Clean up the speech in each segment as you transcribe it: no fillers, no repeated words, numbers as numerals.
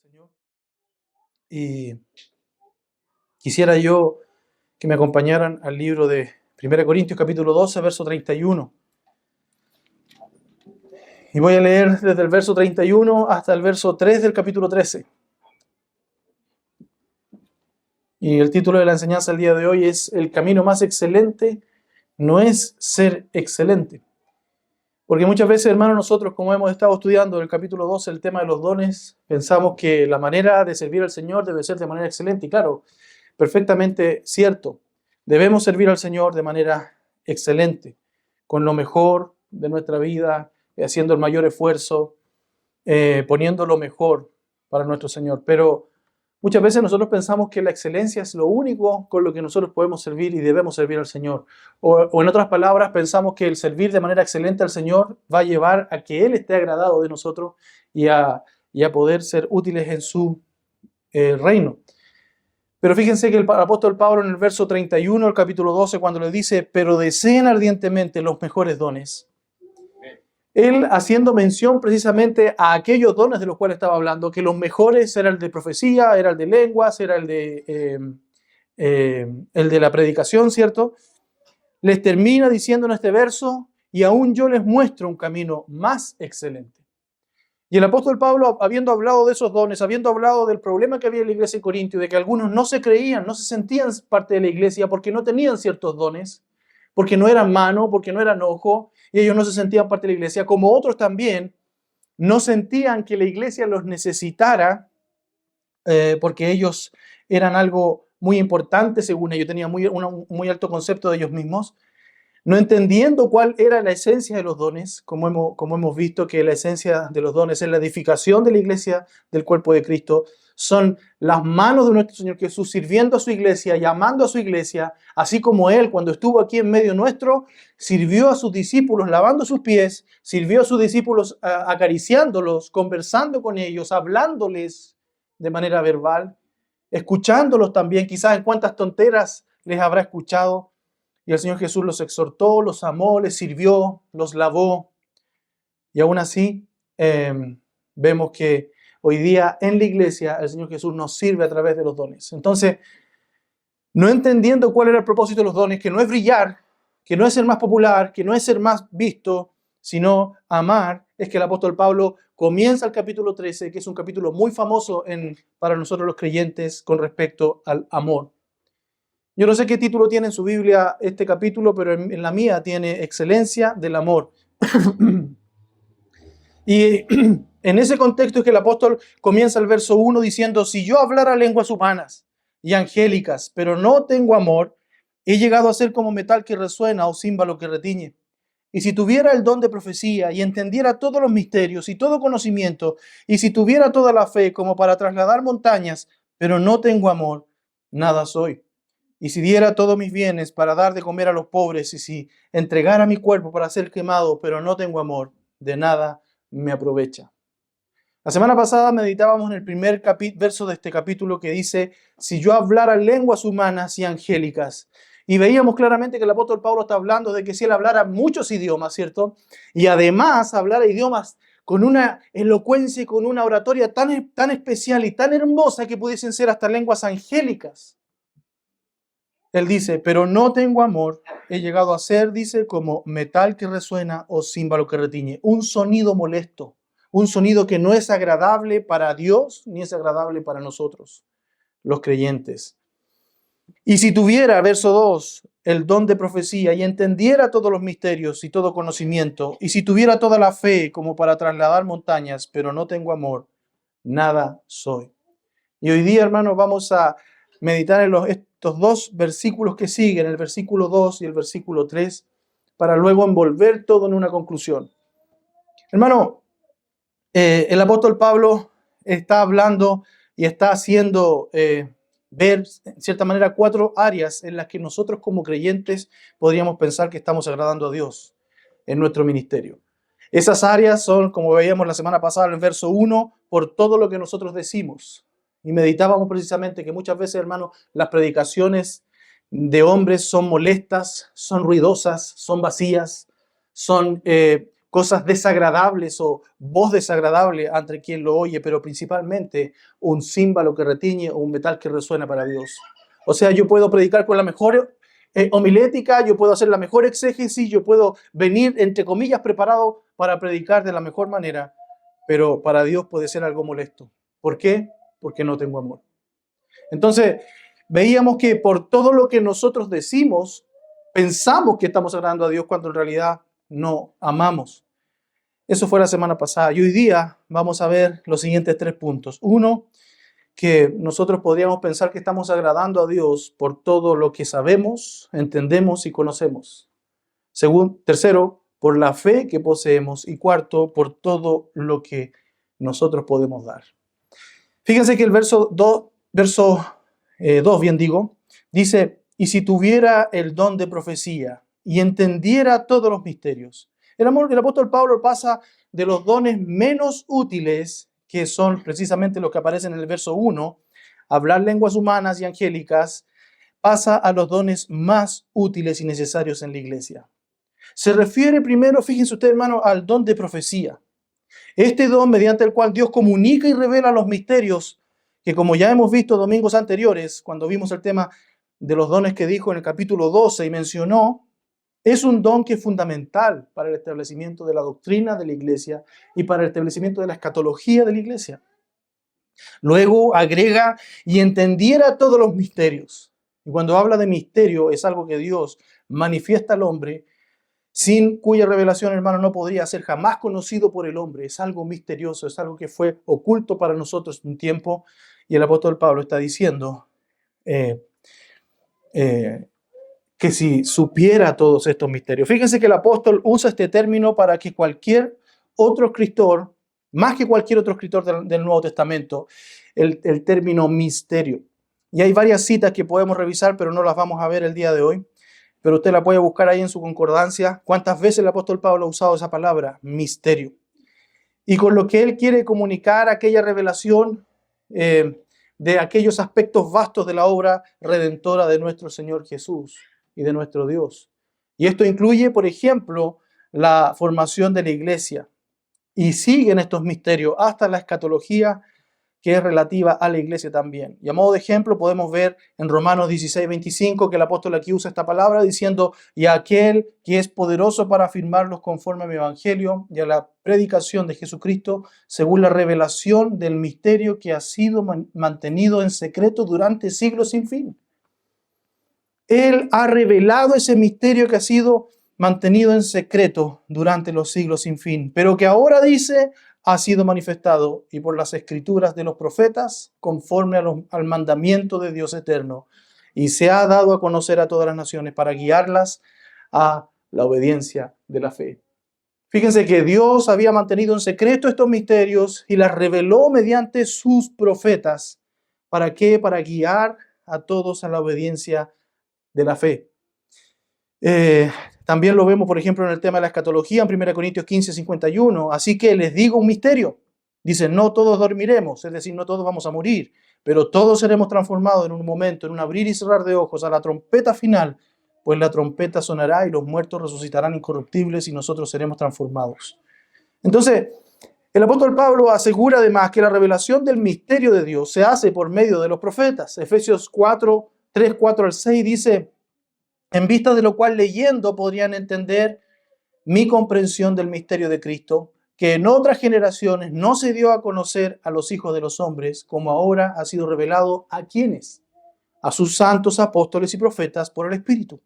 Señor. Y quisiera yo que me acompañaran al libro de 1 Corintios capítulo 12, verso 31. Y voy a leer desde el verso 31 hasta el verso 3 del capítulo 13. Y el título de la enseñanza del día de hoy es: el camino más excelente no es ser excelente. Porque muchas veces, hermanos, nosotros, como hemos estado estudiando en el capítulo 12 el tema de los dones, pensamos que la manera de servir al Señor debe ser de manera excelente. Y claro, perfectamente cierto. Debemos servir al Señor de manera excelente, con lo mejor de nuestra vida, haciendo el mayor esfuerzo, poniendo lo mejor para nuestro Señor. Pero muchas veces nosotros pensamos que la excelencia es lo único con lo que nosotros podemos servir y debemos servir al Señor. O en otras palabras, pensamos que el servir de manera excelente al Señor va a llevar a que Él esté agradado de nosotros y a poder ser útiles en su reino. Pero fíjense que el apóstol Pablo en el verso 31 del capítulo 12, cuando le dice: pero deseen ardientemente los mejores dones, él haciendo mención precisamente a aquellos dones de los cuales estaba hablando, que los mejores era el de profecía, era el de lenguas, era el de la predicación, ¿cierto? Les termina diciendo en este verso: y aún yo les muestro un camino más excelente. Y el apóstol Pablo, habiendo hablado de esos dones, habiendo hablado del problema que había en la iglesia de Corintio, de que algunos no se creían, no se sentían parte de la iglesia porque no tenían ciertos dones, porque no eran mano, porque no eran ojo, y ellos no se sentían parte de la iglesia, como otros también no sentían que la iglesia los necesitara, porque ellos eran algo muy importante según ellos, tenían un muy alto concepto de ellos mismos, no entendiendo cuál era la esencia de los dones, como hemos visto que la esencia de los dones es la edificación de la iglesia del cuerpo de Cristo, son las manos de nuestro Señor Jesús sirviendo a su iglesia, llamando a su iglesia, así como Él, cuando estuvo aquí en medio nuestro, sirvió a sus discípulos lavando sus pies, sirvió a sus discípulos acariciándolos, conversando con ellos, hablándoles de manera verbal, escuchándolos también, quizás en cuántas tonteras les habrá escuchado. Y el Señor Jesús los exhortó, los amó, les sirvió, los lavó. Y aún así, vemos que hoy día en la iglesia el Señor Jesús nos sirve a través de los dones. Entonces, no entendiendo cuál era el propósito de los dones, que no es brillar, que no es ser más popular, que no es ser más visto, sino amar, es que el apóstol Pablo comienza el capítulo 13, que es un capítulo muy famoso para nosotros los creyentes con respecto al amor. Yo no sé qué título tiene en su Biblia este capítulo, pero en la mía tiene excelencia del amor. Y en ese contexto es que el apóstol comienza el verso 1 diciendo: si yo hablara lenguas humanas y angélicas, pero no tengo amor, he llegado a ser como metal que resuena o címbalo que retiñe. Y si tuviera el don de profecía y entendiera todos los misterios y todo conocimiento, y si tuviera toda la fe como para trasladar montañas, pero no tengo amor, nada soy. Y si diera todos mis bienes para dar de comer a los pobres, y si entregara mi cuerpo para ser quemado, pero no tengo amor, de nada me aprovecha. La semana pasada meditábamos en el primer verso de este capítulo que dice: si yo hablara lenguas humanas y angélicas. Y veíamos claramente que el apóstol Pablo está hablando de que si él hablara muchos idiomas, ¿cierto? Y además hablara idiomas con una elocuencia y con una oratoria tan especial y tan hermosa que pudiesen ser hasta lenguas angélicas. Él dice: pero no tengo amor, he llegado a ser, dice, como metal que resuena o címbalo que retiñe. Un sonido molesto, un sonido que no es agradable para Dios ni es agradable para nosotros, los creyentes. Y si tuviera, verso 2, el don de profecía y entendiera todos los misterios y todo conocimiento, y si tuviera toda la fe como para trasladar montañas, pero no tengo amor, nada soy. Y hoy día, hermanos, vamos a meditar en estos dos versículos que siguen, el versículo 2 y el versículo 3, para luego envolver todo en una conclusión. Hermano, el apóstol Pablo está hablando y está haciendo ver, en cierta manera, 4 áreas en las que nosotros como creyentes podríamos pensar que estamos agradando a Dios en nuestro ministerio. Esas áreas son, como veíamos la semana pasada en el verso 1, por todo lo que nosotros decimos. Y meditábamos precisamente que muchas veces, hermanos, las predicaciones de hombres son molestas, son ruidosas, son vacías, son cosas desagradables o voz desagradable ante quien lo oye, pero principalmente un címbalo que retiñe o un metal que resuena para Dios. O sea, yo puedo predicar con la mejor homilética, yo puedo hacer la mejor exégesis, yo puedo venir, entre comillas, preparado para predicar de la mejor manera, pero para Dios puede ser algo molesto. ¿Por qué? Porque no tengo amor. Entonces, veíamos que por todo lo que nosotros decimos, pensamos que estamos agradando a Dios cuando en realidad no amamos. Eso fue la semana pasada. Y hoy día vamos a ver los siguientes 3 puntos. Uno, que nosotros podríamos pensar que estamos agradando a Dios por todo lo que sabemos, entendemos y conocemos. Tercero, por la fe que poseemos. Y cuarto, por todo lo que nosotros podemos dar. Fíjense que el verso 2, dice, y si tuviera el don de profecía y entendiera todos los misterios. El apóstol Pablo pasa de los dones menos útiles, que son precisamente los que aparecen en el verso 1, hablar lenguas humanas y angélicas, pasa a los dones más útiles y necesarios en la iglesia. Se refiere primero, fíjense ustedes, hermano, al don de profecía. Este don mediante el cual Dios comunica y revela los misterios que, como ya hemos visto domingos anteriores, cuando vimos el tema de los dones que dijo en el capítulo 12 y mencionó, es un don que es fundamental para el establecimiento de la doctrina de la iglesia y para el establecimiento de la escatología de la iglesia. Luego agrega, y entendiera todos los misterios. Y cuando habla de misterio, es algo que Dios manifiesta al hombre, sin cuya revelación, hermano, no podría ser jamás conocido por el hombre. Es algo misterioso, es algo que fue oculto para nosotros un tiempo. Y el apóstol Pablo está diciendo que si supiera todos estos misterios. Fíjense que el apóstol usa este término para que cualquier otro escritor, más que cualquier otro escritor del Nuevo Testamento, el término misterio. Y hay varias citas que podemos revisar, pero no las vamos a ver el día de hoy. Pero usted la puede buscar ahí en su concordancia. ¿Cuántas veces el apóstol Pablo ha usado esa palabra? Misterio. Y con lo que él quiere comunicar aquella revelación de aquellos aspectos vastos de la obra redentora de nuestro Señor Jesús y de nuestro Dios. Y esto incluye, por ejemplo, la formación de la iglesia. Y siguen estos misterios hasta la escatología, que es relativa a la iglesia también. Y a modo de ejemplo podemos ver en Romanos 16:25 que el apóstol aquí usa esta palabra diciendo, y a aquel que es poderoso para afirmarlos conforme a mi evangelio y a la predicación de Jesucristo, según la revelación del misterio que ha sido mantenido en secreto durante siglos sin fin. Él ha revelado ese misterio que ha sido mantenido en secreto durante los siglos sin fin, pero que ahora dice ha sido manifestado y por las escrituras de los profetas conforme al mandamiento de Dios eterno, y se ha dado a conocer a todas las naciones para guiarlas a la obediencia de la fe. Fíjense que Dios había mantenido en secreto estos misterios y las reveló mediante sus profetas. ¿Para qué? Para guiar a todos a la obediencia de la fe. También lo vemos, por ejemplo, en el tema de la escatología, en 1 Corintios 15:51. Así que les digo un misterio. Dice, no todos dormiremos, es decir, no todos vamos a morir, pero todos seremos transformados en un momento, en un abrir y cerrar de ojos, a la trompeta final, pues la trompeta sonará y los muertos resucitarán incorruptibles y nosotros seremos transformados. Entonces, el apóstol Pablo asegura además que la revelación del misterio de Dios se hace por medio de los profetas. Efesios 3, 4 al 6 dice, en vista de lo cual leyendo podrían entender mi comprensión del misterio de Cristo, que en otras generaciones no se dio a conocer a los hijos de los hombres, como ahora ha sido revelado a quienes, a sus santos apóstoles y profetas por el Espíritu,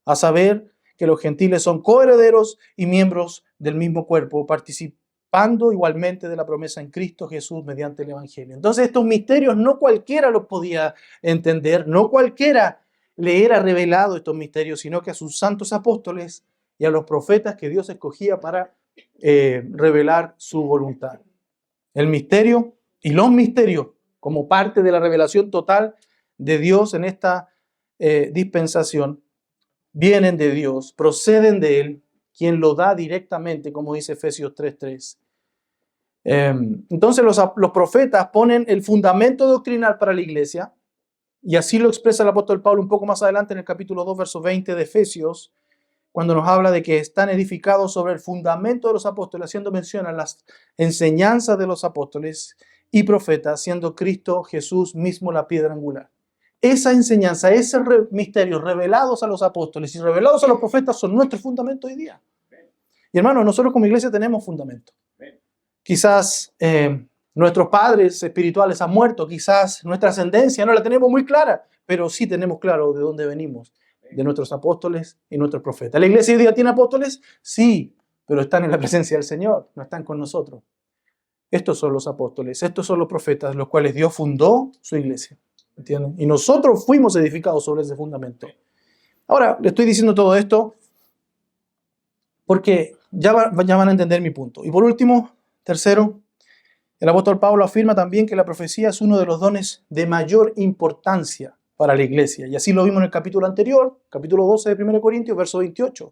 a saber que los gentiles son coherederos y miembros del mismo cuerpo, participando igualmente de la promesa en Cristo Jesús mediante el Evangelio. Entonces estos misterios no cualquiera los podía entender, no cualquiera le era revelado estos misterios, sino que a sus santos apóstoles y a los profetas que Dios escogía para revelar su voluntad. El misterio y los misterios como parte de la revelación total de Dios en esta dispensación vienen de Dios, proceden de Él, quien lo da directamente, como dice Efesios 3:3. Entonces los profetas ponen el fundamento doctrinal para la iglesia, y así lo expresa el apóstol Pablo un poco más adelante en el capítulo 2, verso 20 de Efesios, cuando nos habla de que están edificados sobre el fundamento de los apóstoles, haciendo mención a las enseñanzas de los apóstoles y profetas, siendo Cristo Jesús mismo la piedra angular. Esa enseñanza, esos misterios revelados a los apóstoles y revelados a los profetas son nuestro fundamento hoy día. Y hermanos, nosotros como iglesia tenemos fundamento. Quizás nuestros padres espirituales han muerto, quizás nuestra ascendencia no la tenemos muy clara, pero sí tenemos claro de dónde venimos, de nuestros apóstoles y nuestros profetas. ¿La iglesia hoy día tiene apóstoles? Sí, pero están en la presencia del Señor, no están con nosotros. Estos son los apóstoles, estos son los profetas, los cuales Dios fundó su iglesia. ¿Entienden? Y nosotros fuimos edificados sobre ese fundamento. Ahora, le estoy diciendo todo esto porque ya van a entender mi punto. Y por último, tercero, el apóstol Pablo afirma también que la profecía es uno de los dones de mayor importancia para la iglesia. Y así lo vimos en el capítulo anterior, capítulo 12 de 1 Corintios, verso 28.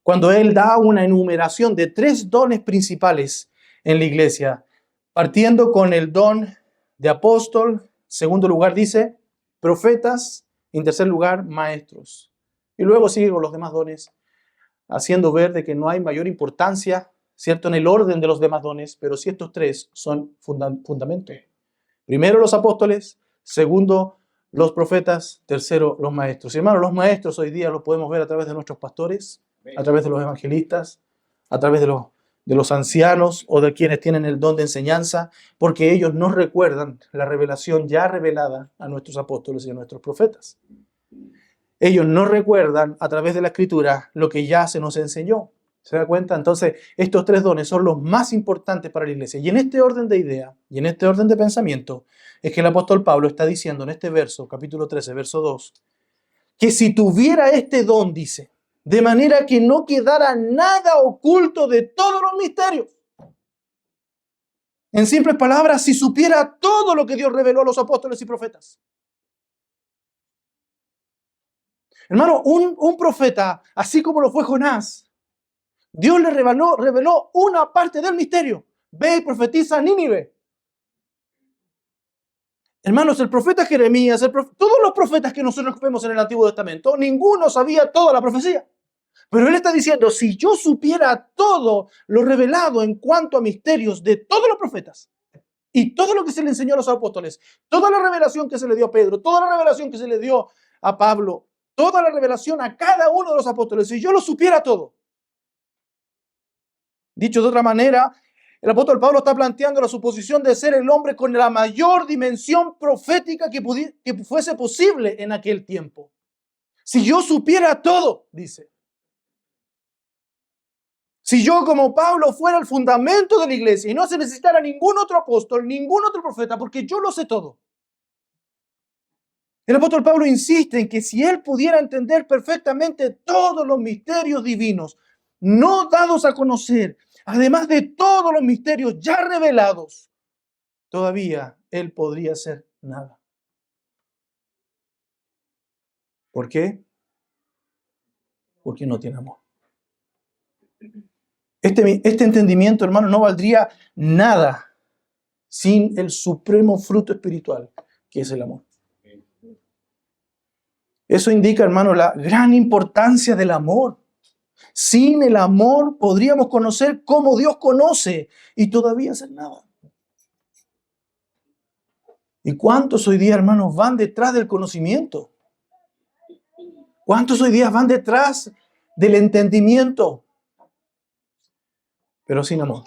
Cuando él da una enumeración de 3 dones principales en la iglesia, partiendo con el don de apóstol, segundo lugar dice profetas, en tercer lugar maestros. Y luego sigue con los demás dones, haciendo ver de que no hay mayor importancia, ¿cierto?, en el orden de los demás dones, pero sí estos 3 son fundamentos. Primero los apóstoles, segundo los profetas, tercero los maestros. Y hermanos, los maestros hoy día los podemos ver a través de nuestros pastores, a través de los evangelistas, a través de los ancianos o de quienes tienen el don de enseñanza, porque ellos nos recuerdan la revelación ya revelada a nuestros apóstoles y a nuestros profetas. Ellos nos recuerdan a través de la Escritura lo que ya se nos enseñó. ¿Se da cuenta? Entonces, estos 3 dones son los más importantes para la iglesia. Y en este orden de idea y en este orden de pensamiento es que el apóstol Pablo está diciendo en este verso, capítulo 13, verso 2, que si tuviera este don, dice, de manera que no quedara nada oculto de todos los misterios. En simples palabras, si supiera todo lo que Dios reveló a los apóstoles y profetas. Hermano, un profeta, así como lo fue Jonás, Dios le reveló una parte del misterio. Ve y profetiza a Nínive. Hermanos, el profeta Jeremías, todos los profetas que nosotros vemos en el Antiguo Testamento, ninguno sabía toda la profecía. Pero él está diciendo, si yo supiera todo lo revelado en cuanto a misterios de todos los profetas, y todo lo que se le enseñó a los apóstoles, toda la revelación que se le dio a Pedro, toda la revelación que se le dio a Pablo, toda la revelación a cada uno de los apóstoles, si yo lo supiera todo. Dicho de otra manera, el apóstol Pablo está planteando la suposición de ser el hombre con la mayor dimensión profética que fuese posible en aquel tiempo. Si yo supiera todo, dice. Si yo como Pablo fuera el fundamento de la iglesia y no se necesitara ningún otro apóstol, ningún otro profeta, porque yo lo sé todo. El apóstol Pablo insiste en que si él pudiera entender perfectamente todos los misterios divinos, no dados a conocer, además de todos los misterios ya revelados, todavía él podría hacer nada. ¿Por qué? Porque no tiene amor. Este entendimiento, hermano, no valdría nada sin el supremo fruto espiritual, que es el amor. Eso indica, hermano, la gran importancia del amor. Sin el amor podríamos conocer cómo Dios conoce y todavía hacer nada. ¿Y cuántos hoy día, hermanos, van detrás del conocimiento? ¿Cuántos hoy día van detrás del entendimiento? Pero sin amor.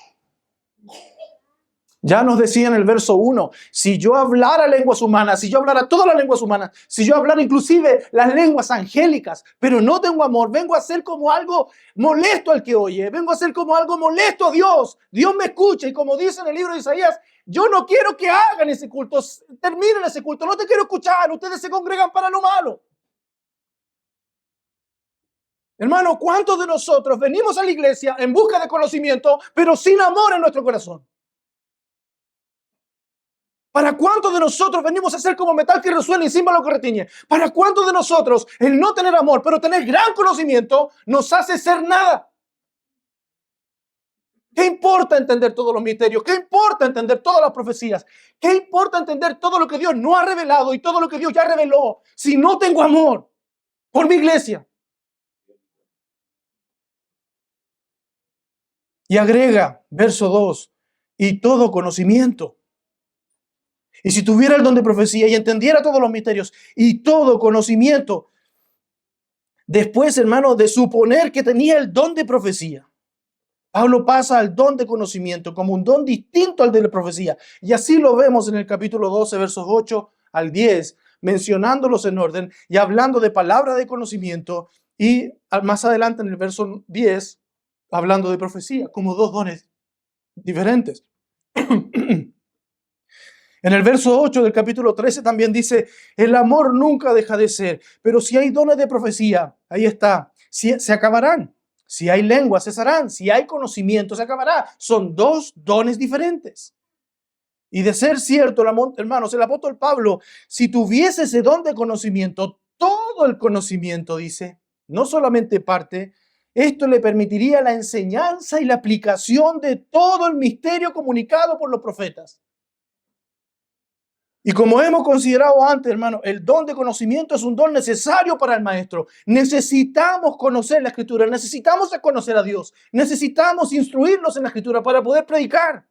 Ya nos decía en el verso 1, si yo hablara lenguas humanas, si yo hablara todas las lenguas humanas, si yo hablara inclusive las lenguas angélicas, pero no tengo amor, vengo a ser como algo molesto al que oye, vengo a ser como algo molesto a Dios. Dios me escucha y como dice en el libro de Isaías, yo no quiero que hagan ese culto, terminen ese culto, no te quiero escuchar, ustedes se congregan para lo malo. Hermano, ¿cuántos de nosotros venimos a la iglesia en busca de conocimiento, pero sin amor en nuestro corazón? ¿Para cuántos de nosotros venimos a ser como metal que resuena y címbalo que retiñe? ¿Para cuántos de nosotros el no tener amor, pero tener gran conocimiento, nos hace ser nada? ¿Qué importa entender todos los misterios? ¿Qué importa entender todas las profecías? ¿Qué importa entender todo lo que Dios no ha revelado y todo lo que Dios ya reveló si no tengo amor por mi iglesia? Y agrega, verso 2, y todo conocimiento. Y si tuviera el don de profecía y entendiera todos los misterios y todo conocimiento, después, hermano, de suponer que tenía el don de profecía, Pablo pasa al don de conocimiento como un don distinto al de la profecía. Y así lo vemos en el capítulo 12, versos 8 al 10, mencionándolos en orden y hablando de palabra de conocimiento. Y más adelante en el verso 10, hablando de profecía, como dos dones diferentes. En el verso 8 del capítulo 13 también dice, el amor nunca deja de ser, pero si hay dones de profecía, ahí está, se acabarán. Si hay lengua, cesarán. Si hay conocimiento, se acabará. Son dos dones diferentes. Y de ser cierto, hermanos, el apóstol Pablo, si tuviese ese don de conocimiento, todo el conocimiento, dice, no solamente parte, esto le permitiría la enseñanza y la aplicación de todo el misterio comunicado por los profetas. Y como hemos considerado antes, hermano, el don de conocimiento es un don necesario para el maestro. Necesitamos conocer la Escritura, necesitamos conocer a Dios, necesitamos instruirnos en la Escritura para poder predicar.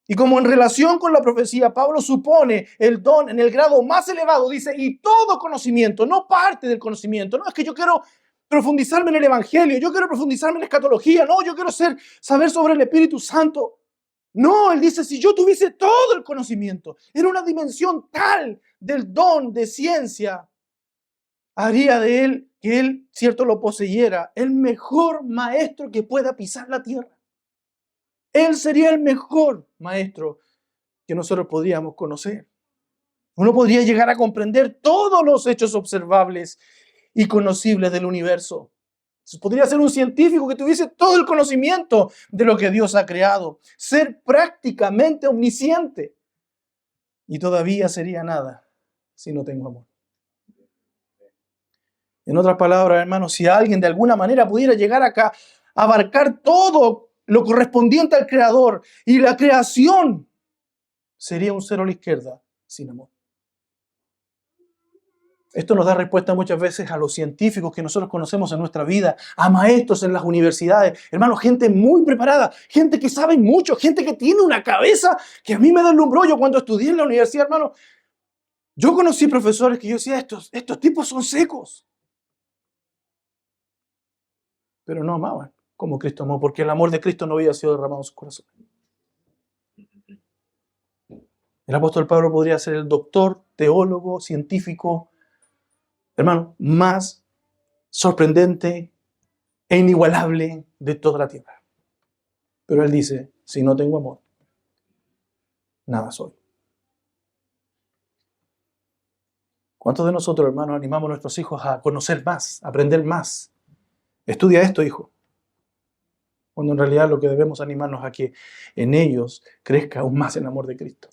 Y como en relación con la profecía, Pablo supone el don en el grado más elevado, dice, y todo conocimiento, no parte del conocimiento. No es que yo quiero profundizarme en el Evangelio, yo quiero profundizarme en la escatología, no, yo quiero saber sobre el Espíritu Santo. No, él dice, si yo tuviese todo el conocimiento, en una dimensión tal del don de ciencia, haría de él, que él, cierto, lo poseyera, el mejor maestro que pueda pisar la tierra. Él sería el mejor maestro que nosotros podríamos conocer. Uno podría llegar a comprender todos los hechos observables y conocibles del universo. Podría ser un científico que tuviese todo el conocimiento de lo que Dios ha creado, ser prácticamente omnisciente. Y todavía sería nada si no tengo amor. En otras palabras, hermanos, si alguien de alguna manera pudiera llegar acá a abarcar todo lo correspondiente al Creador y la creación, sería un cero a la izquierda sin amor. Esto nos da respuesta muchas veces a los científicos que nosotros conocemos en nuestra vida, a maestros en las universidades, hermanos, gente muy preparada, gente que sabe mucho, gente que tiene una cabeza que a mí me deslumbró. Yo cuando estudié en la universidad, hermano, yo conocí profesores que yo decía, estos tipos son secos. Pero no amaban como Cristo amó, porque el amor de Cristo no había sido derramado en su corazón. El apóstol Pablo podría ser el doctor, teólogo, científico, hermano, más sorprendente e inigualable de toda la tierra. Pero él dice, si no tengo amor, nada soy. ¿Cuántos de nosotros, hermanos, animamos a nuestros hijos a conocer más, a aprender más? Estudia esto, hijo. Cuando en realidad lo que debemos animarnos a que en ellos crezca aún más el amor de Cristo.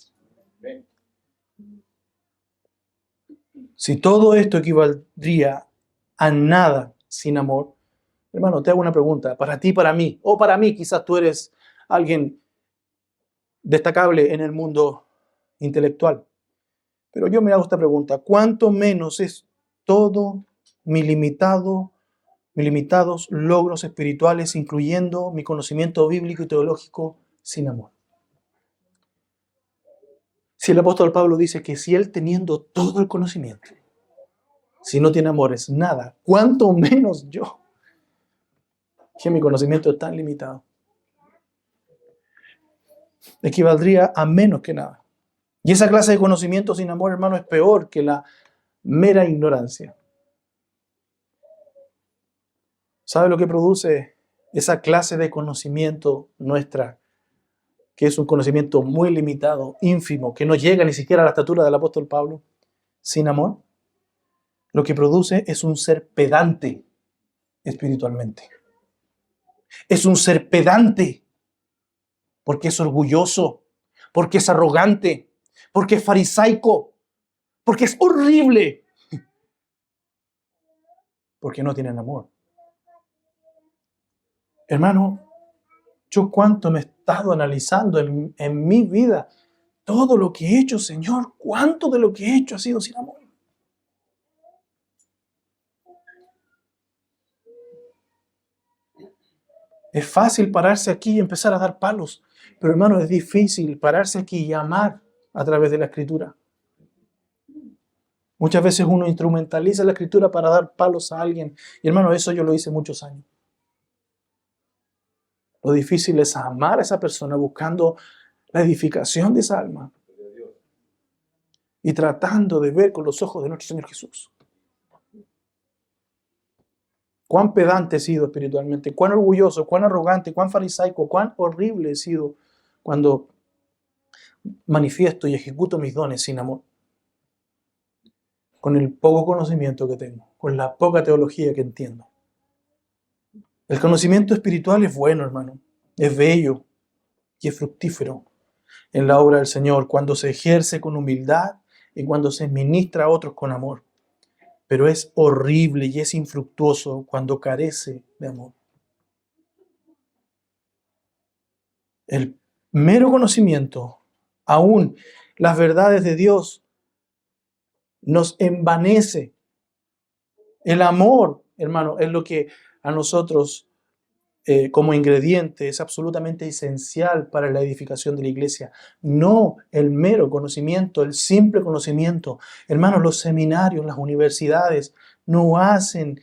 Si todo esto equivaldría a nada sin amor, hermano, te hago una pregunta, para ti, para mí, o para mí, quizás tú eres alguien destacable en el mundo intelectual. Pero yo me hago esta pregunta, ¿cuánto menos es todo mis limitados logros espirituales, incluyendo mi conocimiento bíblico y teológico, sin amor? Si el apóstol Pablo dice que si él teniendo todo el conocimiento, si no tiene amor es nada, ¿cuánto menos yo? Que mi conocimiento es tan limitado. Equivaldría a menos que nada. Y esa clase de conocimiento sin amor, hermano, es peor que la mera ignorancia. ¿Sabe lo que produce esa clase de conocimiento nuestra? Que es un conocimiento muy limitado, ínfimo, que no llega ni siquiera a la estatura del apóstol Pablo. Sin amor, lo que produce es un ser pedante espiritualmente. Es un ser pedante porque es orgulloso, porque es arrogante, porque es farisaico, porque es horrible, porque no tienen amor. Hermano, yo cuánto me he estado analizando en mi vida, todo lo que he hecho, Señor, cuánto de lo que he hecho ha sido sin amor. Es fácil pararse aquí y empezar a dar palos, pero hermano, es difícil pararse aquí y amar a través de la Escritura. Muchas veces uno instrumentaliza la Escritura para dar palos a alguien. Y hermano, eso yo lo hice muchos años. Lo difícil es amar a esa persona buscando la edificación de esa alma y tratando de ver con los ojos de nuestro Señor Jesús. Cuán pedante he sido espiritualmente, cuán orgulloso, cuán arrogante, cuán farisaico, cuán horrible he sido cuando manifiesto y ejecuto mis dones sin amor. Con el poco conocimiento que tengo, con la poca teología que entiendo. El conocimiento espiritual es bueno, hermano. Es bello y es fructífero en la obra del Señor cuando se ejerce con humildad y cuando se ministra a otros con amor. Pero es horrible y es infructuoso cuando carece de amor. El mero conocimiento, aún las verdades de Dios, nos envanece. El amor, hermano, es lo que a nosotros como ingrediente es absolutamente esencial para la edificación de la iglesia. No el mero conocimiento, el simple conocimiento. Hermanos, los seminarios, las universidades no hacen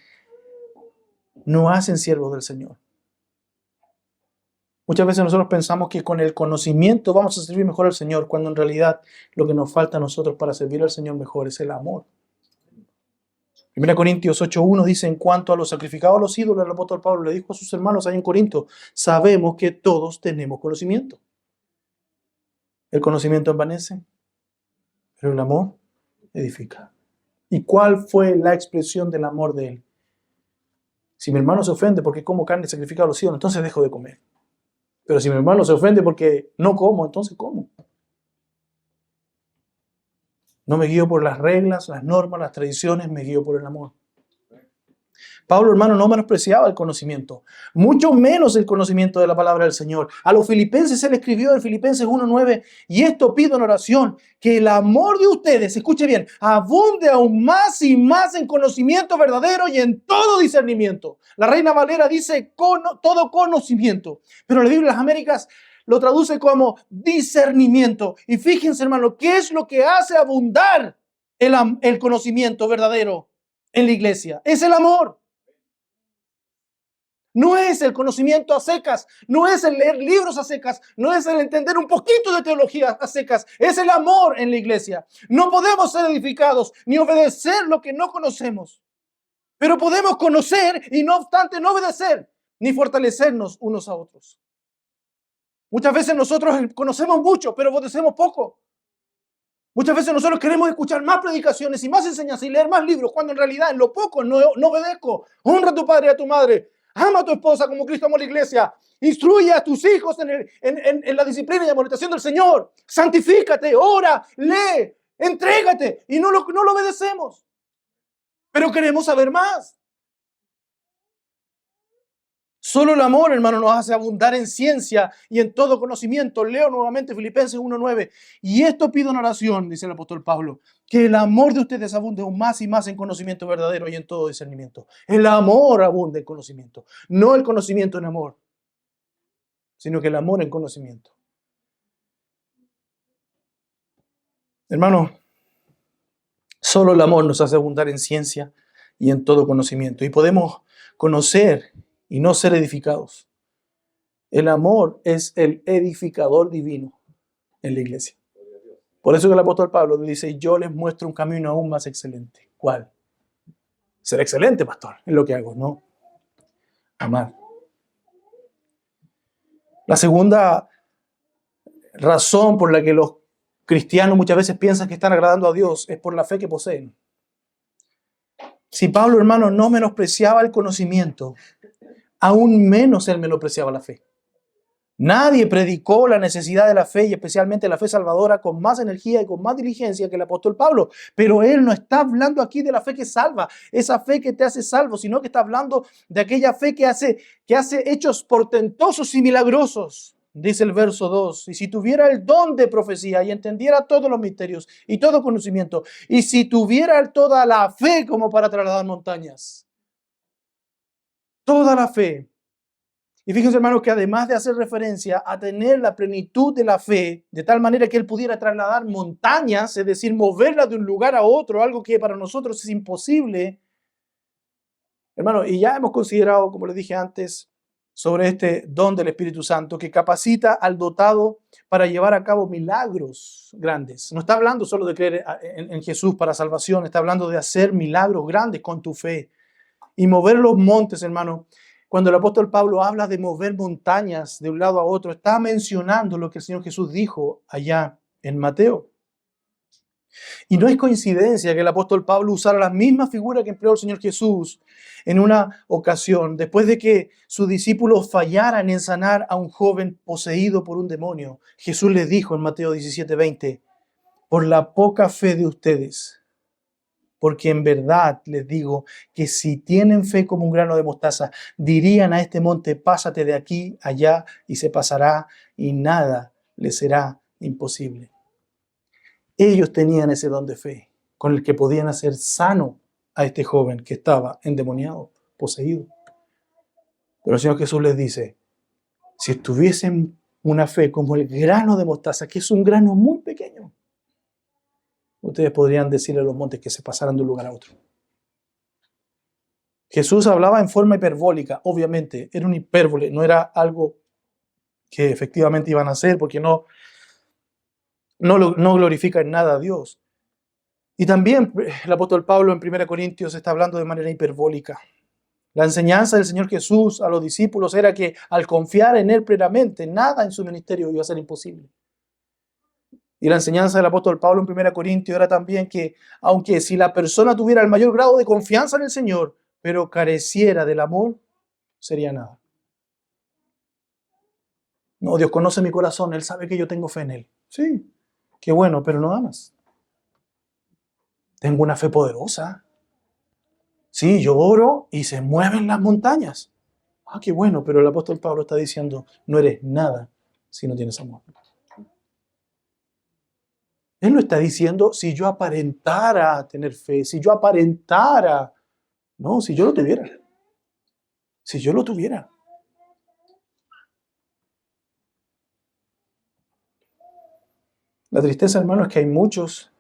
siervos del Señor. Muchas veces nosotros pensamos que con el conocimiento vamos a servir mejor al Señor, cuando en realidad lo que nos falta a nosotros para servir al Señor mejor es el amor. 1 Corintios 8:1 dice, en cuanto a los sacrificados a los ídolos, el apóstol Pablo le dijo a sus hermanos ahí en Corinto, sabemos que todos tenemos conocimiento. El conocimiento envanece, pero el amor edifica. ¿Y cuál fue la expresión del amor de él? Si mi hermano se ofende porque como carne sacrificada a los ídolos, entonces dejo de comer. Pero si mi hermano se ofende porque no como, entonces como. No me guío por las reglas, las normas, las tradiciones, me guío por el amor. Pablo, hermano, no menospreciaba el conocimiento, mucho menos el conocimiento de la palabra del Señor. A los filipenses él escribió en Filipenses 1:9, y esto pido en oración, que el amor de ustedes, escuche bien, abunde aún más y más en conocimiento verdadero y en todo discernimiento. La Reina Valera dice todo conocimiento, pero la Biblia de las Américas lo traduce como discernimiento. Y fíjense, hermano, ¿qué es lo que hace abundar el conocimiento verdadero en la iglesia? Es el amor. No es el conocimiento a secas, no es el leer libros a secas, no es el entender un poquito de teología a secas, es el amor en la iglesia. No podemos ser edificados ni obedecer lo que no conocemos, pero podemos conocer y no obstante no obedecer ni fortalecernos unos a otros. Muchas veces nosotros conocemos mucho, pero obedecemos poco. Muchas veces nosotros queremos escuchar más predicaciones y más enseñanzas y leer más libros, cuando en realidad en lo poco no obedezco. Honra a tu padre y a tu madre. Ama a tu esposa como Cristo amó a la iglesia. Instruye a tus hijos en la disciplina y amonestación del Señor. Santifícate, ora, lee, entrégate. Y no lo obedecemos. Pero queremos saber más. Solo el amor, hermano, nos hace abundar en ciencia y en todo conocimiento. Leo nuevamente Filipenses 1:9. Y esto pido en oración, dice el apóstol Pablo, que el amor de ustedes abunde aún más y más en conocimiento verdadero y en todo discernimiento. El amor abunde en conocimiento. No el conocimiento en amor, sino que el amor en conocimiento. Hermano, solo el amor nos hace abundar en ciencia y en todo conocimiento. Y podemos conocer y no ser edificados. El amor es el edificador divino en la iglesia. Por eso que el apóstol Pablo dice, yo les muestro un camino aún más excelente. ¿Cuál? Ser excelente, pastor, es lo que hago, ¿no? Amar. La segunda razón por la que los cristianos muchas veces piensan que están agradando a Dios es por la fe que poseen. Si Pablo, hermano, no menospreciaba el conocimiento, aún menos él menospreciaba la fe. Nadie predicó la necesidad de la fe y especialmente la fe salvadora con más energía y con más diligencia que el apóstol Pablo. Pero él no está hablando aquí de la fe que salva, esa fe que te hace salvo, sino que está hablando de aquella fe que hace hechos portentosos y milagrosos. Dice el verso 2, y si tuviera el don de profecía y entendiera todos los misterios y todo conocimiento, y si tuviera toda la fe como para trasladar montañas, toda la fe, Y fíjense, hermanos, que además de hacer referencia a tener la plenitud de la fe, de tal manera que él pudiera trasladar montañas, es decir, moverlas de un lugar a otro, algo que para nosotros es imposible, hermano, y ya hemos considerado, como les dije antes, sobre este don del Espíritu Santo que capacita al dotado para llevar a cabo milagros grandes. No está hablando solo de creer en Jesús para salvación, está hablando de hacer milagros grandes con tu fe y mover los montes, hermano. Cuando el apóstol Pablo habla de mover montañas de un lado a otro, está mencionando lo que el Señor Jesús dijo allá en Mateo. Y no es coincidencia que el apóstol Pablo usara la misma figura que empleó el Señor Jesús en una ocasión, después de que sus discípulos fallaran en sanar a un joven poseído por un demonio. Jesús les dijo en Mateo 17:20, por la poca fe de ustedes, porque en verdad les digo que si tienen fe como un grano de mostaza, dirían a este monte, pásate de aquí allá y se pasará y nada les será imposible. Ellos tenían ese don de fe con el que podían hacer sano a este joven que estaba endemoniado, poseído. Pero el Señor Jesús les dice, si tuviesen una fe como el grano de mostaza, que es un grano muy pequeño, ustedes podrían decirle a los montes que se pasaran de un lugar a otro. Jesús hablaba en forma hiperbólica, obviamente, era una hipérbole, no era algo que efectivamente iban a hacer, porque no glorifica en nada a Dios. Y también el apóstol Pablo en 1 Corintios está hablando de manera hiperbólica. La enseñanza del Señor Jesús a los discípulos era que al confiar en Él plenamente, nada en su ministerio iba a ser imposible. Y la enseñanza del apóstol Pablo en 1 Corintios era también que, aunque si la persona tuviera el mayor grado de confianza en el Señor, pero careciera del amor, sería nada. No, Dios conoce mi corazón, Él sabe que yo tengo fe en Él. Sí, qué bueno, pero no amas. Tengo una fe poderosa. Sí, yo oro y se mueven las montañas. Ah, qué bueno, pero el apóstol Pablo está diciendo, no eres nada si no tienes amor. Él no está diciendo, si yo aparentara tener fe, si yo aparentara. No, si yo lo tuviera. Si yo lo tuviera. La tristeza, hermano, es que hay muchos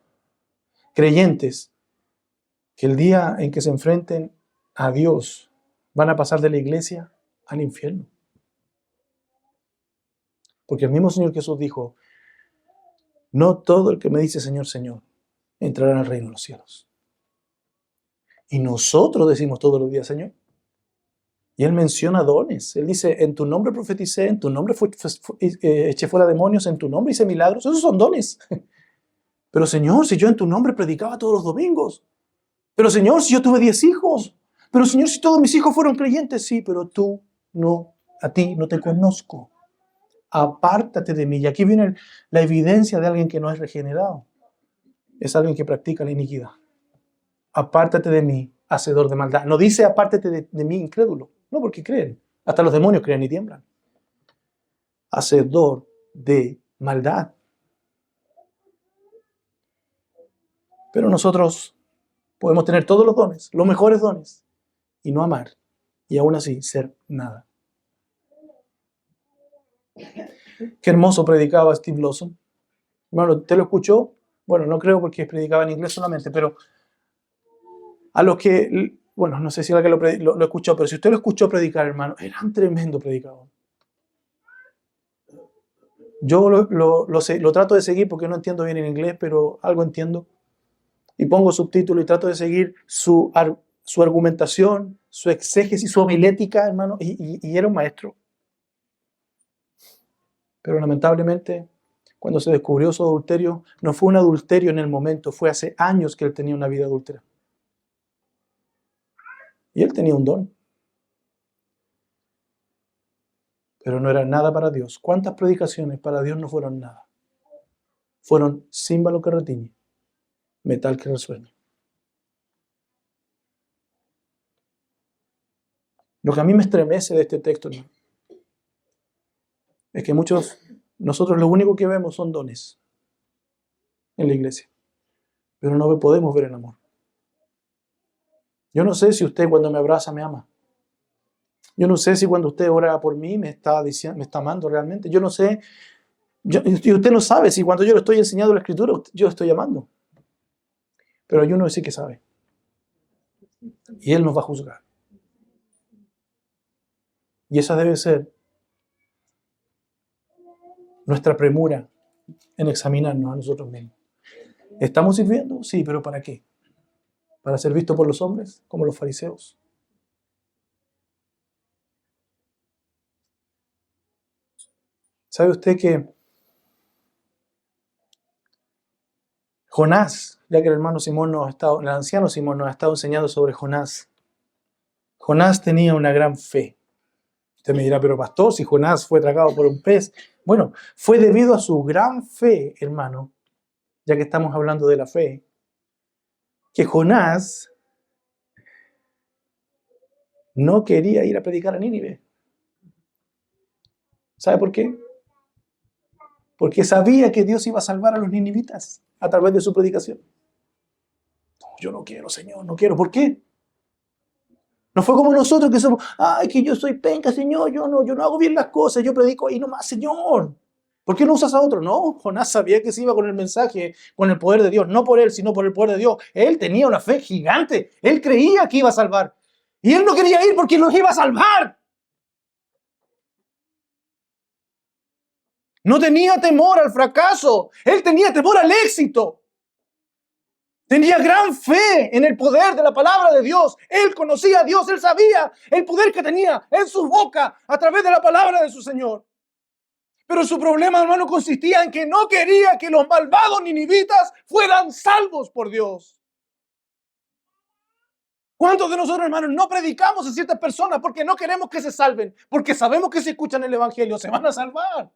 creyentes que el día en que se enfrenten a Dios van a pasar de la iglesia al infierno. Porque el mismo Señor Jesús dijo, no todo el que me dice Señor, Señor, entrará en el reino de los cielos. Y nosotros decimos todos los días, Señor. Y Él menciona dones. Él dice, en tu nombre profeticé, en tu nombre eché fuera demonios, en tu nombre hice milagros. Esos son dones. Pero Señor, si yo en tu nombre predicaba todos los domingos. Pero Señor, si yo tuve 10 hijos. Pero Señor, si todos mis hijos fueron creyentes. Sí, pero tú no, a ti no te conozco. Apártate de mí. Y aquí viene la evidencia de alguien que no es regenerado. Es alguien que practica la iniquidad. Apártate de mí, hacedor de maldad. No dice apártate de mí, incrédulo. No, porque creen. Hasta los demonios creen y tiemblan. Hacedor de maldad. Pero nosotros podemos tener todos los dones, los mejores dones, y no amar. Y aún así ser nada. Qué hermoso predicaba Steve Lawson. Bueno, ¿te lo escuchó? Bueno, no creo porque predicaba en inglés solamente, pero a los que, bueno, no sé si alguien lo escuchó, pero si usted lo escuchó predicar, hermano, era un tremendo predicador. Yo lo trato de seguir porque no entiendo bien en inglés, pero algo entiendo. Y pongo subtítulos y trato de seguir su argumentación, su exégesis, su homilética, hermano, y era un maestro. Pero lamentablemente, cuando se descubrió su adulterio, no fue un adulterio en el momento, fue hace años que él tenía una vida adúltera. Y él tenía un don. Pero no era nada para Dios. ¿Cuántas predicaciones para Dios no fueron nada? Fueron címbalo que retiñe, metal que resuena. Lo que a mí me estremece de este texto, hermano, es que nosotros lo único que vemos son dones en la iglesia, pero no podemos ver el amor. Yo no sé si usted cuando me abraza me ama. Yo no sé si cuando usted ora por mí me está diciendo, me está amando realmente. Yo no sé. Y usted no sabe si cuando yo le estoy enseñando la Escritura, yo lo estoy amando. Pero hay uno sí que sabe. Y Él nos va a juzgar. Y esa debe ser nuestra premura en examinarnos a nosotros mismos. ¿Estamos sirviendo? Sí, pero ¿para qué? ¿Para ser visto por los hombres, como los fariseos? ¿Sabe usted que Jonás, ya que el hermano Simón nos ha estado, el anciano Simón nos ha estado enseñando sobre Jonás? Jonás tenía una gran fe. Usted me dirá, pero pastor, si Jonás fue tragado por un pez. Bueno, fue debido a su gran fe, hermano, ya que estamos hablando de la fe, que Jonás no quería ir a predicar a Nínive. ¿Sabe por qué? Porque sabía que Dios iba a salvar a los ninivitas a través de su predicación. No, yo no quiero, Señor, no quiero. ¿Por qué? No fue como nosotros que somos, ay, que yo soy penca, Señor, yo no hago bien las cosas, yo predico ahí nomás, Señor. ¿Por qué no usas a otro? No, Jonás sabía que se iba con el mensaje, con el poder de Dios, no por él, sino por el poder de Dios. Él tenía una fe gigante, él creía que iba a salvar. Y él no quería ir porque los iba a salvar. No tenía temor al fracaso, él tenía temor al éxito. Tenía gran fe en el poder de la palabra de Dios. Él conocía a Dios, él sabía el poder que tenía en su boca a través de la palabra de su Señor. Pero su problema, hermano, consistía en que no quería que los malvados ninivitas fueran salvos por Dios. ¿Cuántos de nosotros, hermanos, no predicamos a ciertas personas porque no queremos que se salven? Porque sabemos que si escuchan el Evangelio se van a salvar.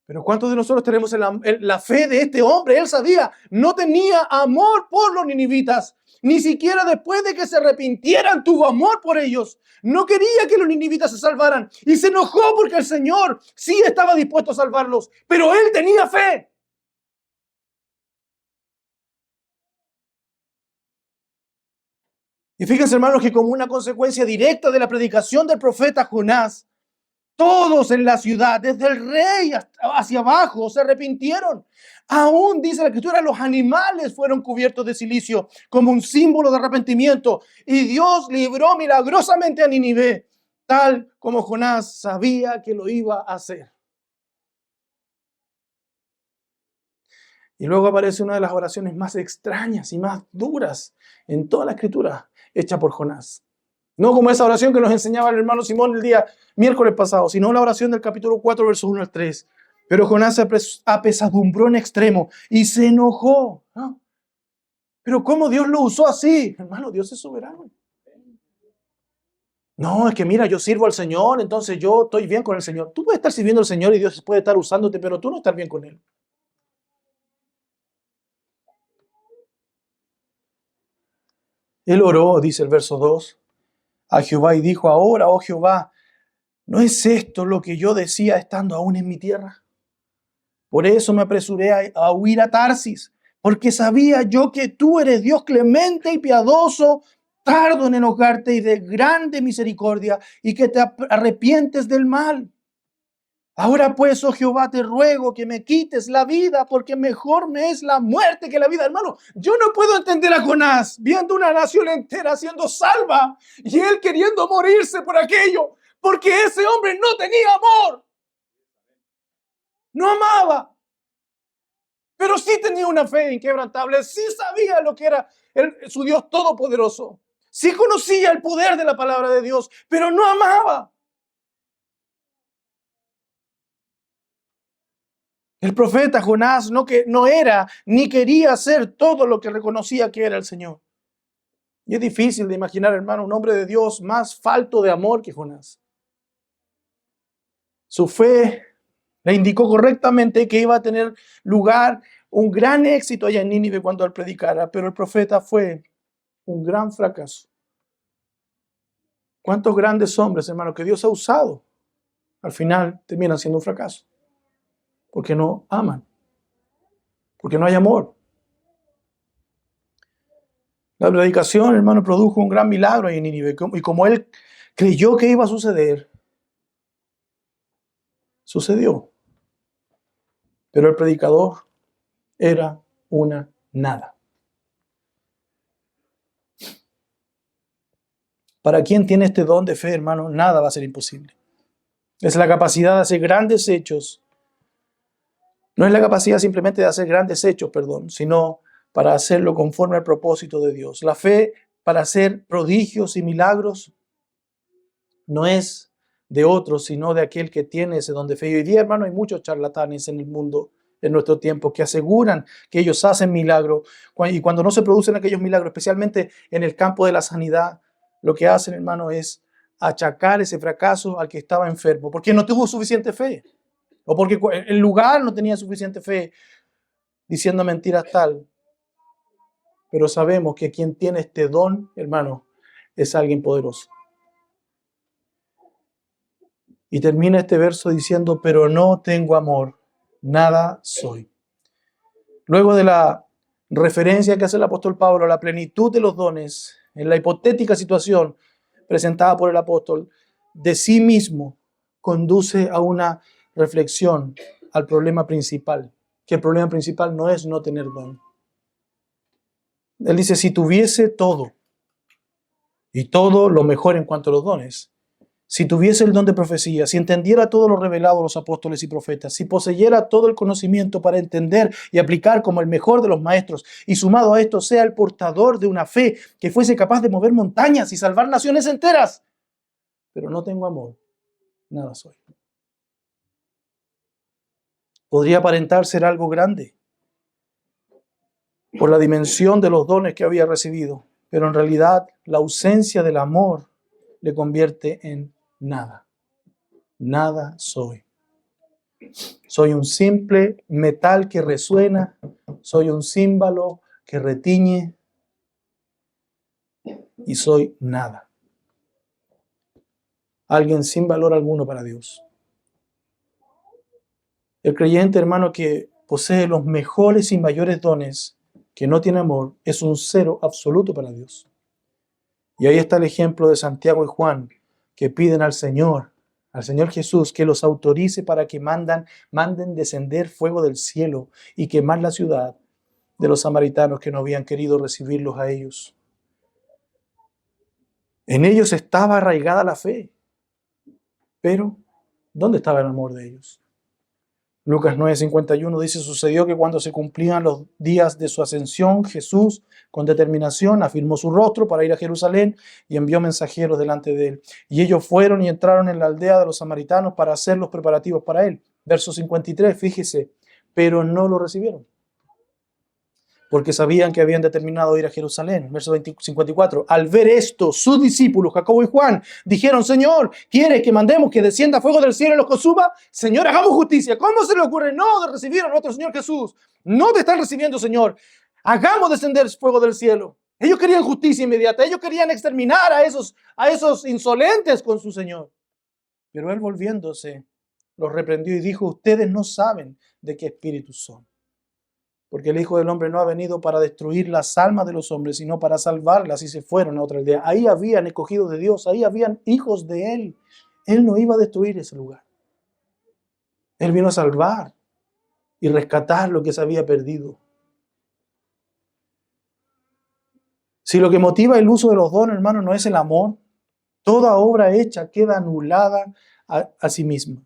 Pero ¿cuántos de nosotros tenemos la fe de este hombre? Él sabía, no tenía amor por los ninivitas. Ni siquiera después de que se arrepintieran tuvo amor por ellos. No quería que los ninivitas se salvaran. Y se enojó porque el Señor sí estaba dispuesto a salvarlos. Pero él tenía fe. Y fíjense, hermanos, que como una consecuencia directa de la predicación del profeta Jonás, todos en la ciudad, desde el rey hacia abajo, se arrepintieron. Aún, dice la Escritura, los animales fueron cubiertos de silicio como un símbolo de arrepentimiento. Y Dios libró milagrosamente a Nínive, tal como Jonás sabía que lo iba a hacer. Y luego aparece una de las oraciones más extrañas y más duras en toda la Escritura, hecha por Jonás. No como esa oración que nos enseñaba el hermano Simón el día miércoles pasado, sino la oración del capítulo 4, versos 1 al 3. Pero Jonás se apesadumbró en extremo y se enojó. ¿No? Pero ¿cómo Dios lo usó así? Hermano, Dios es soberano. No, es que mira, yo sirvo al Señor, entonces yo estoy bien con el Señor. Tú puedes estar sirviendo al Señor y Dios puede estar usándote, pero tú no estás bien con Él. Él oró, dice el verso 2, a Jehová y dijo, ahora, oh Jehová, ¿no es esto lo que yo decía estando aún en mi tierra? Por eso me apresuré a huir a Tarsis, porque sabía yo que tú eres Dios clemente y piadoso, tardo en enojarte y de grande misericordia, y que te arrepientes del mal. Ahora pues, oh Jehová, te ruego que me quites la vida, porque mejor me es la muerte que la vida. Hermano, yo no puedo entender a Jonás viendo una nación entera siendo salva y él queriendo morirse por aquello, porque ese hombre no tenía amor. No amaba, pero sí tenía una fe inquebrantable, sí sabía lo que era su Dios todopoderoso, sí conocía el poder de la palabra de Dios, pero no amaba. El profeta Jonás no era ni quería hacer todo lo que reconocía que era el Señor. Y es difícil de imaginar, hermano, un hombre de Dios más falto de amor que Jonás. Su fe le indicó correctamente que iba a tener lugar un gran éxito allá en Nínive cuando él predicara, pero el profeta fue un gran fracaso. ¿Cuántos grandes hombres, hermano, que Dios ha usado, al final terminan siendo un fracaso? Porque no aman, porque no hay amor. La predicación, hermano, produjo un gran milagro en Nínive. Y como él creyó que iba a suceder, sucedió. Pero el predicador era una nada. Para quien tiene este don de fe, hermano, nada va a ser imposible. Es la capacidad de hacer grandes hechos. No es la capacidad simplemente de hacer grandes hechos, sino para hacerlo conforme al propósito de Dios. La fe para hacer prodigios y milagros no es de otros, sino de aquel que tiene ese don de fe. Y hoy día, hermano, hay muchos charlatanes en el mundo, en nuestro tiempo, que aseguran que ellos hacen milagros. Y cuando no se producen aquellos milagros, especialmente en el campo de la sanidad, lo que hacen, hermano, es achacar ese fracaso al que estaba enfermo, porque no tuvo suficiente fe, o porque el lugar no tenía suficiente fe, diciendo mentiras tal. Pero sabemos que quien tiene este don, hermano, es alguien poderoso. Y termina este verso diciendo, pero no tengo amor, nada soy. Luego de la referencia que hace el apóstol Pablo a la plenitud de los dones, en la hipotética situación presentada por el apóstol, de sí mismo conduce a una reflexión al problema principal, que el problema principal no es no tener don. Él dice, si tuviese todo, y todo lo mejor en cuanto a los dones, si tuviese el don de profecía, si entendiera todo lo revelado a los apóstoles y profetas, si poseyera todo el conocimiento para entender y aplicar como el mejor de los maestros, y sumado a esto sea el portador de una fe que fuese capaz de mover montañas y salvar naciones enteras, pero no tengo amor, nada soy. Podría aparentar ser algo grande por la dimensión de los dones que había recibido, pero en realidad la ausencia del amor le convierte en nada. Nada soy. Soy un simple metal que resuena, soy un címbalo que retiñe y soy nada. Alguien sin valor alguno para Dios. El creyente, hermano, que posee los mejores y mayores dones, que no tiene amor, es un cero absoluto para Dios. Y ahí está el ejemplo de Santiago y Juan, que piden al Señor Jesús, que los autorice para que manden descender fuego del cielo y quemar la ciudad de los samaritanos que no habían querido recibirlos a ellos. En ellos estaba arraigada la fe, pero ¿dónde estaba el amor de ellos? Lucas 9:51 dice, sucedió que cuando se cumplían los días de su ascensión, Jesús, con determinación, afirmó su rostro para ir a Jerusalén y envió mensajeros delante de él. Y ellos fueron y entraron en la aldea de los samaritanos para hacer los preparativos para él. Verso 53, fíjese, pero no lo recibieron, porque sabían que habían determinado ir a Jerusalén. Verso 54. Al ver esto, sus discípulos, Jacobo y Juan, dijeron, Señor, ¿quieres que mandemos que descienda fuego del cielo y los consuma? Señor, hagamos justicia. ¿Cómo se le ocurre no de recibir a nuestro Señor Jesús? No te están recibiendo, Señor. Hagamos descender fuego del cielo. Ellos querían justicia inmediata. Ellos querían exterminar a esos insolentes con su Señor. Pero él, volviéndose, los reprendió y dijo, ustedes no saben de qué espíritu son. Porque el Hijo del Hombre no ha venido para destruir las almas de los hombres, sino para salvarlas, y se fueron a otra aldea. Ahí habían escogidos de Dios, ahí habían hijos de Él. Él no iba a destruir ese lugar. Él vino a salvar y rescatar lo que se había perdido. Si lo que motiva el uso de los dones, hermano, no es el amor, toda obra hecha queda anulada a sí misma.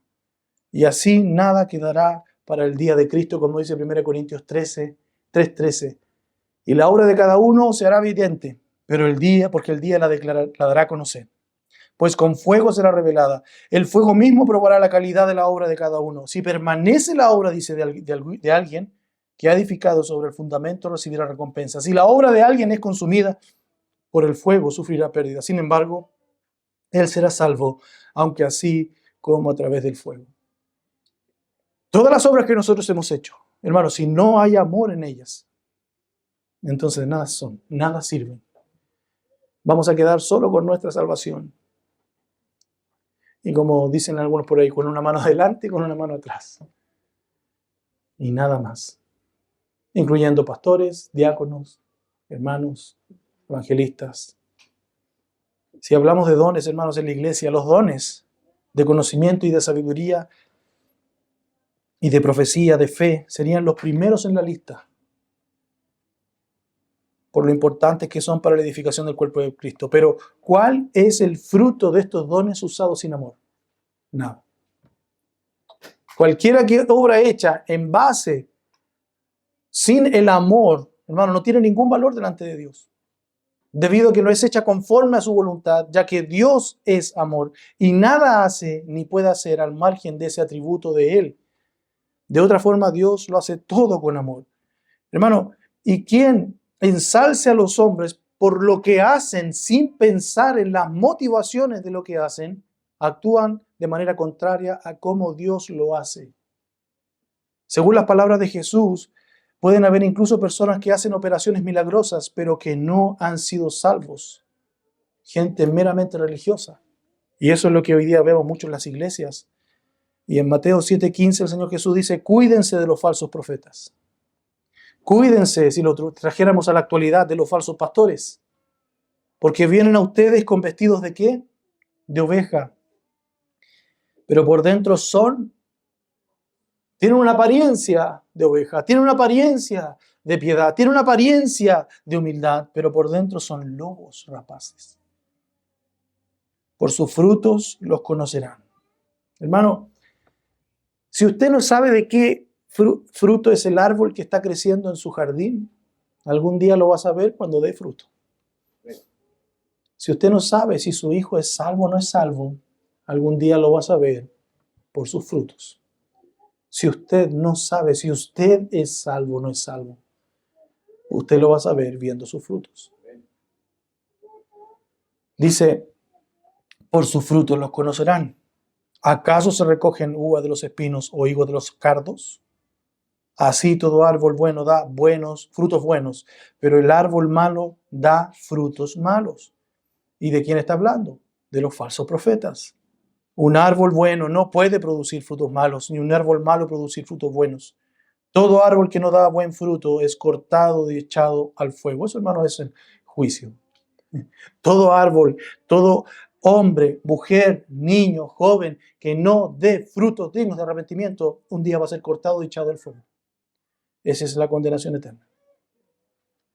Y así nada quedará para el día de Cristo, como dice 1 Corintios 3:13. Y la obra de cada uno se hará evidente, porque el día la dará a conocer. Pues con fuego será revelada. El fuego mismo probará la calidad de la obra de cada uno. Si permanece la obra, dice, de alguien que ha edificado sobre el fundamento, recibirá recompensa. Si la obra de alguien es consumida por el fuego, sufrirá pérdida. Sin embargo, él será salvo, aunque así como a través del fuego. Todas las obras que nosotros hemos hecho, hermanos, si no hay amor en ellas, entonces nada sirven. Vamos a quedar solo con nuestra salvación. Y como dicen algunos por ahí, con una mano adelante y con una mano atrás. Y nada más. Incluyendo pastores, diáconos, hermanos, evangelistas. Si hablamos de dones, hermanos, en la iglesia, los dones de conocimiento y de sabiduría y de profecía, de fe, serían los primeros en la lista, por lo importantes que son para la edificación del cuerpo de Cristo. Pero, ¿cuál es el fruto de estos dones usados sin amor? Nada. Cualquiera obra hecha en base, sin el amor, hermano, no tiene ningún valor delante de Dios. Debido a que no es hecha conforme a su voluntad, ya que Dios es amor y nada hace ni puede hacer al margen de ese atributo de Él. De otra forma, Dios lo hace todo con amor. Hermano, ¿y quién ensalce a los hombres por lo que hacen sin pensar en las motivaciones de lo que hacen? Actúan de manera contraria a cómo Dios lo hace. Según las palabras de Jesús, pueden haber incluso personas que hacen operaciones milagrosas, pero que no han sido salvos. Gente meramente religiosa. Y eso es lo que hoy día vemos mucho en las iglesias. Y en Mateo 7:15 el Señor Jesús dice, cuídense de los falsos profetas. Cuídense, si lo trajéramos a la actualidad, de los falsos pastores. Porque vienen a ustedes con vestidos ¿de qué? De oveja. Pero por dentro tienen una apariencia de oveja, tienen una apariencia de piedad, tienen una apariencia de humildad, pero por dentro son lobos rapaces. Por sus frutos los conocerán. Hermano, si usted no sabe de qué fruto es el árbol que está creciendo en su jardín, algún día lo va a saber cuando dé fruto. Si usted no sabe si su hijo es salvo o no es salvo, algún día lo va a saber por sus frutos. Si usted no sabe si usted es salvo o no es salvo, usted lo va a saber viendo sus frutos. Dice, por sus frutos los conocerán. ¿Acaso se recogen uvas de los espinos o higos de los cardos? Así todo árbol bueno da frutos buenos, pero el árbol malo da frutos malos. ¿Y de quién está hablando? De los falsos profetas. Un árbol bueno no puede producir frutos malos, ni un árbol malo producir frutos buenos. Todo árbol que no da buen fruto es cortado y echado al fuego. Eso, hermano, es el juicio. Todo árbol, todo hombre, mujer, niño, joven, que no dé frutos dignos de arrepentimiento, un día va a ser cortado y echado al fuego. Esa es la condenación eterna.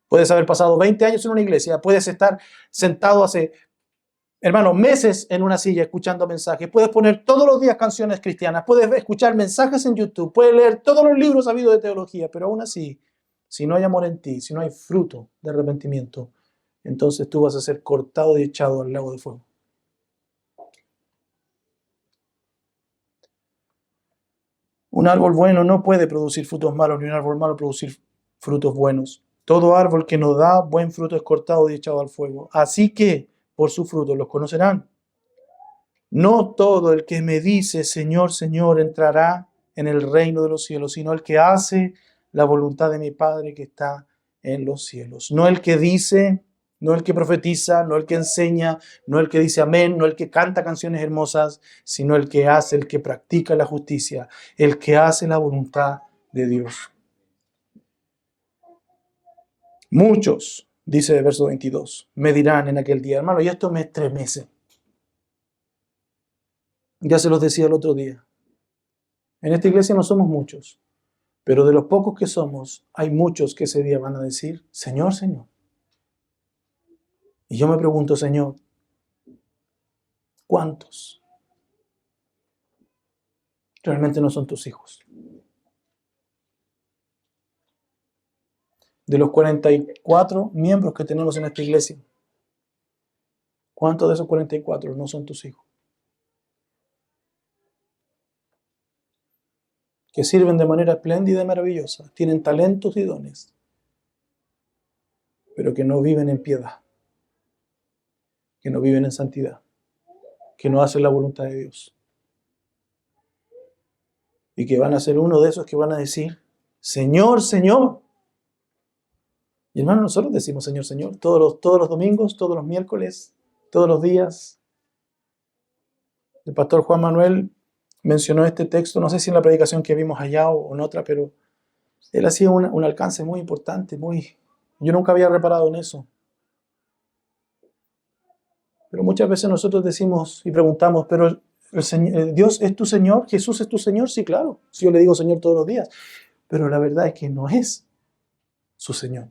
Puedes haber pasado 20 años en una iglesia, puedes estar sentado hace, hermano, meses en una silla escuchando mensajes, puedes poner todos los días canciones cristianas, puedes escuchar mensajes en YouTube, puedes leer todos los libros habidos de teología, pero aún así, si no hay amor en ti, si no hay fruto de arrepentimiento, entonces tú vas a ser cortado y echado al lago de fuego. Un árbol bueno no puede producir frutos malos, ni un árbol malo producir frutos buenos. Todo árbol que no da buen fruto es cortado y echado al fuego. Así que por sus frutos los conocerán. No todo el que me dice, Señor, Señor, entrará en el reino de los cielos, sino el que hace la voluntad de mi Padre que está en los cielos. No el que dice, no el que profetiza, no el que enseña, no el que dice amén, no el que canta canciones hermosas, sino el que hace, el que practica la justicia, el que hace la voluntad de Dios. Muchos, dice el verso 22, me dirán en aquel día, hermano, y esto me estremece. Ya se los decía el otro día. En esta iglesia no somos muchos, pero de los pocos que somos, hay muchos que ese día van a decir, Señor, Señor. Y yo me pregunto, Señor, ¿cuántos realmente no son tus hijos? De los 44 miembros que tenemos en esta iglesia, ¿cuántos de esos 44 no son tus hijos? Que sirven de manera espléndida y maravillosa, tienen talentos y dones, pero que no viven en piedad, que no viven en santidad, que no hacen la voluntad de Dios. Y que van a ser uno de esos que van a decir, Señor, Señor. Y hermano, nosotros decimos Señor, Señor, todos los domingos, todos los miércoles, todos los días. El pastor Juan Manuel mencionó este texto, no sé si en la predicación que vimos allá o en otra, pero él hacía un alcance muy importante, yo nunca había reparado en eso. Pero muchas veces nosotros decimos y preguntamos, pero ¿Dios es tu Señor? ¿Jesús es tu Señor? Sí, claro. Si yo le digo Señor todos los días. Pero la verdad es que no es su Señor.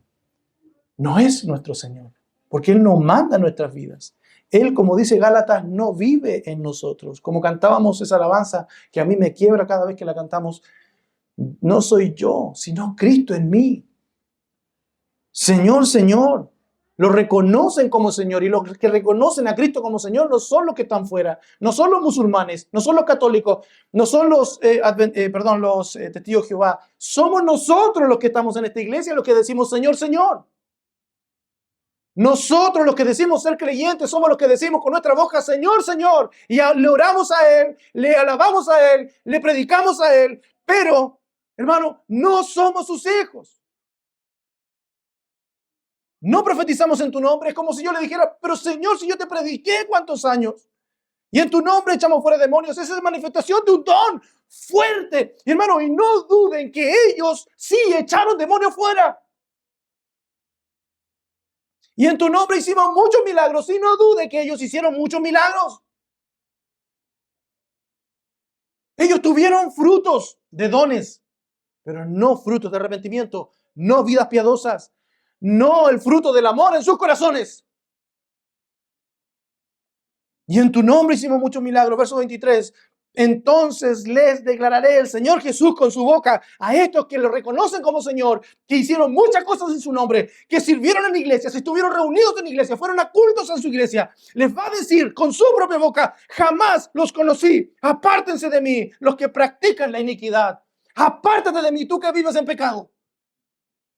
No es nuestro Señor. Porque Él no manda nuestras vidas. Él, como dice Gálatas, no vive en nosotros. Como cantábamos esa alabanza que a mí me quiebra cada vez que la cantamos. No soy yo, sino Cristo en mí. Señor, Señor. Lo reconocen como Señor, y los que reconocen a Cristo como Señor no son los que están fuera, no son los musulmanes, no son los católicos, no son los, los testigos de Jehová. Somos nosotros los que estamos en esta iglesia los que decimos Señor, Señor. Nosotros los que decimos ser creyentes somos los que decimos con nuestra boca Señor, Señor, y le oramos a Él, le alabamos a Él, le predicamos a Él, pero, hermano, no somos sus hijos. No profetizamos en tu nombre. Es como si yo le dijera, pero Señor, si yo te prediqué ¿cuántos años? Y en tu nombre echamos fuera demonios. Esa es manifestación de un don fuerte. Y hermano, y no duden que ellos sí echaron demonios fuera. Y en tu nombre hicimos muchos milagros. Y no duden que ellos hicieron muchos milagros. Ellos tuvieron frutos de dones, pero no frutos de arrepentimiento, no vidas piadosas, no el fruto del amor en sus corazones. Y en tu nombre hicimos muchos milagros. Verso 23. Entonces les declararé el Señor Jesús con su boca a estos que lo reconocen como Señor, que hicieron muchas cosas en su nombre, que sirvieron en iglesias, estuvieron reunidos en iglesia, fueron a cultos en su iglesia. Les va a decir con su propia boca, jamás los conocí. Apártense de mí, los que practican la iniquidad. Apártate de mí, tú que vives en pecado.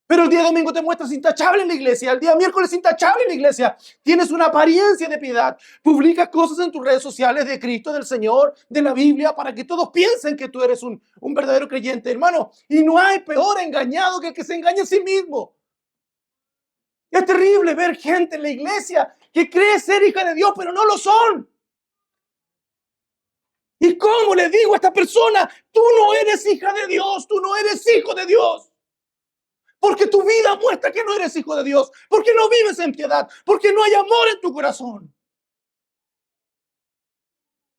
Pero el día domingo te muestras intachable en la iglesia, el día miércoles intachable en la iglesia. Tienes una apariencia de piedad. Publicas cosas en tus redes sociales de Cristo, del Señor, de la Biblia, para que todos piensen que tú eres un verdadero creyente, hermano. Y no hay peor engañado que el que se engaña a sí mismo. Es terrible ver gente en la iglesia que cree ser hija de Dios, pero no lo son. ¿Y cómo le digo a esta persona, tú no eres hija de Dios, tú no eres hijo de Dios? Porque tu vida muestra que no eres hijo de Dios, porque no vives en piedad, porque no hay amor en tu corazón.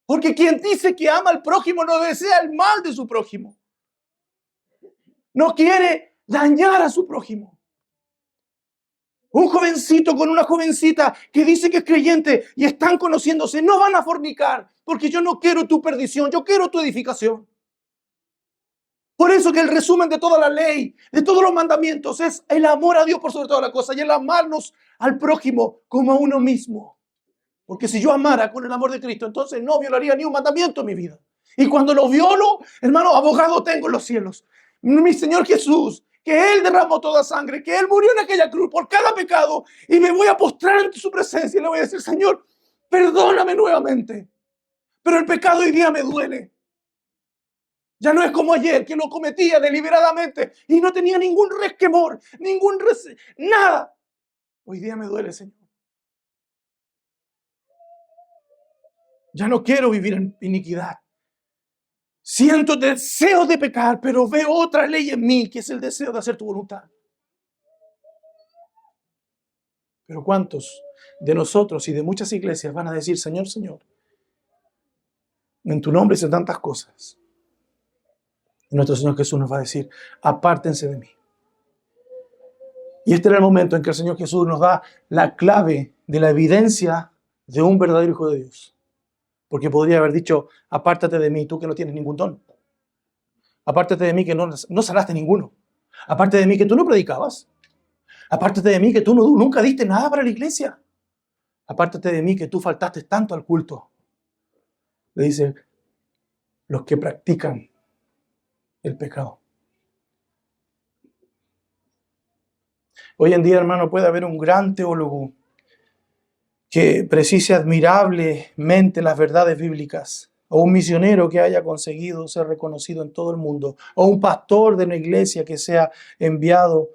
Porque quien dice que ama al prójimo no desea el mal de su prójimo. No quiere dañar a su prójimo. Un jovencito con una jovencita que dice que es creyente y están conociéndose, no van a fornicar, porque yo no quiero tu perdición, yo quiero tu edificación. Por eso que el resumen de toda la ley, de todos los mandamientos, es el amor a Dios por sobre todas las cosas y el amarnos al prójimo como a uno mismo. Porque si yo amara con el amor de Cristo, entonces no violaría ni un mandamiento en mi vida. Y cuando lo violo, hermano, abogado tengo en los cielos. Mi Señor Jesús, que Él derramó toda sangre, que Él murió en aquella cruz por cada pecado, y me voy a postrar ante su presencia y le voy a decir, Señor, perdóname nuevamente. Pero el pecado hoy día me duele. Ya no es como ayer, que lo cometía deliberadamente y no tenía ningún resquemor, nada. Hoy día me duele, Señor. Ya no quiero vivir en iniquidad. Siento deseos de pecar, pero veo otra ley en mí, que es el deseo de hacer tu voluntad. Pero ¿cuántos de nosotros y de muchas iglesias van a decir, Señor, Señor, en tu nombre hice tantas cosas? Y nuestro Señor Jesús nos va a decir, apártense de mí. Y este era el momento en que el Señor Jesús nos da la clave de la evidencia de un verdadero hijo de Dios. Porque podría haber dicho, apártate de mí, tú que no tienes ningún don. Apártate de mí que no sanaste ninguno. Apártate de mí que tú no predicabas. Apártate de mí que tú nunca diste nada para la iglesia. Apártate de mí que tú faltaste tanto al culto. Le dice, los que practican el pecado. Hoy en día, hermano, puede haber un gran teólogo que precise admirablemente las verdades bíblicas, o un misionero que haya conseguido ser reconocido en todo el mundo, o un pastor de una iglesia que sea envidiado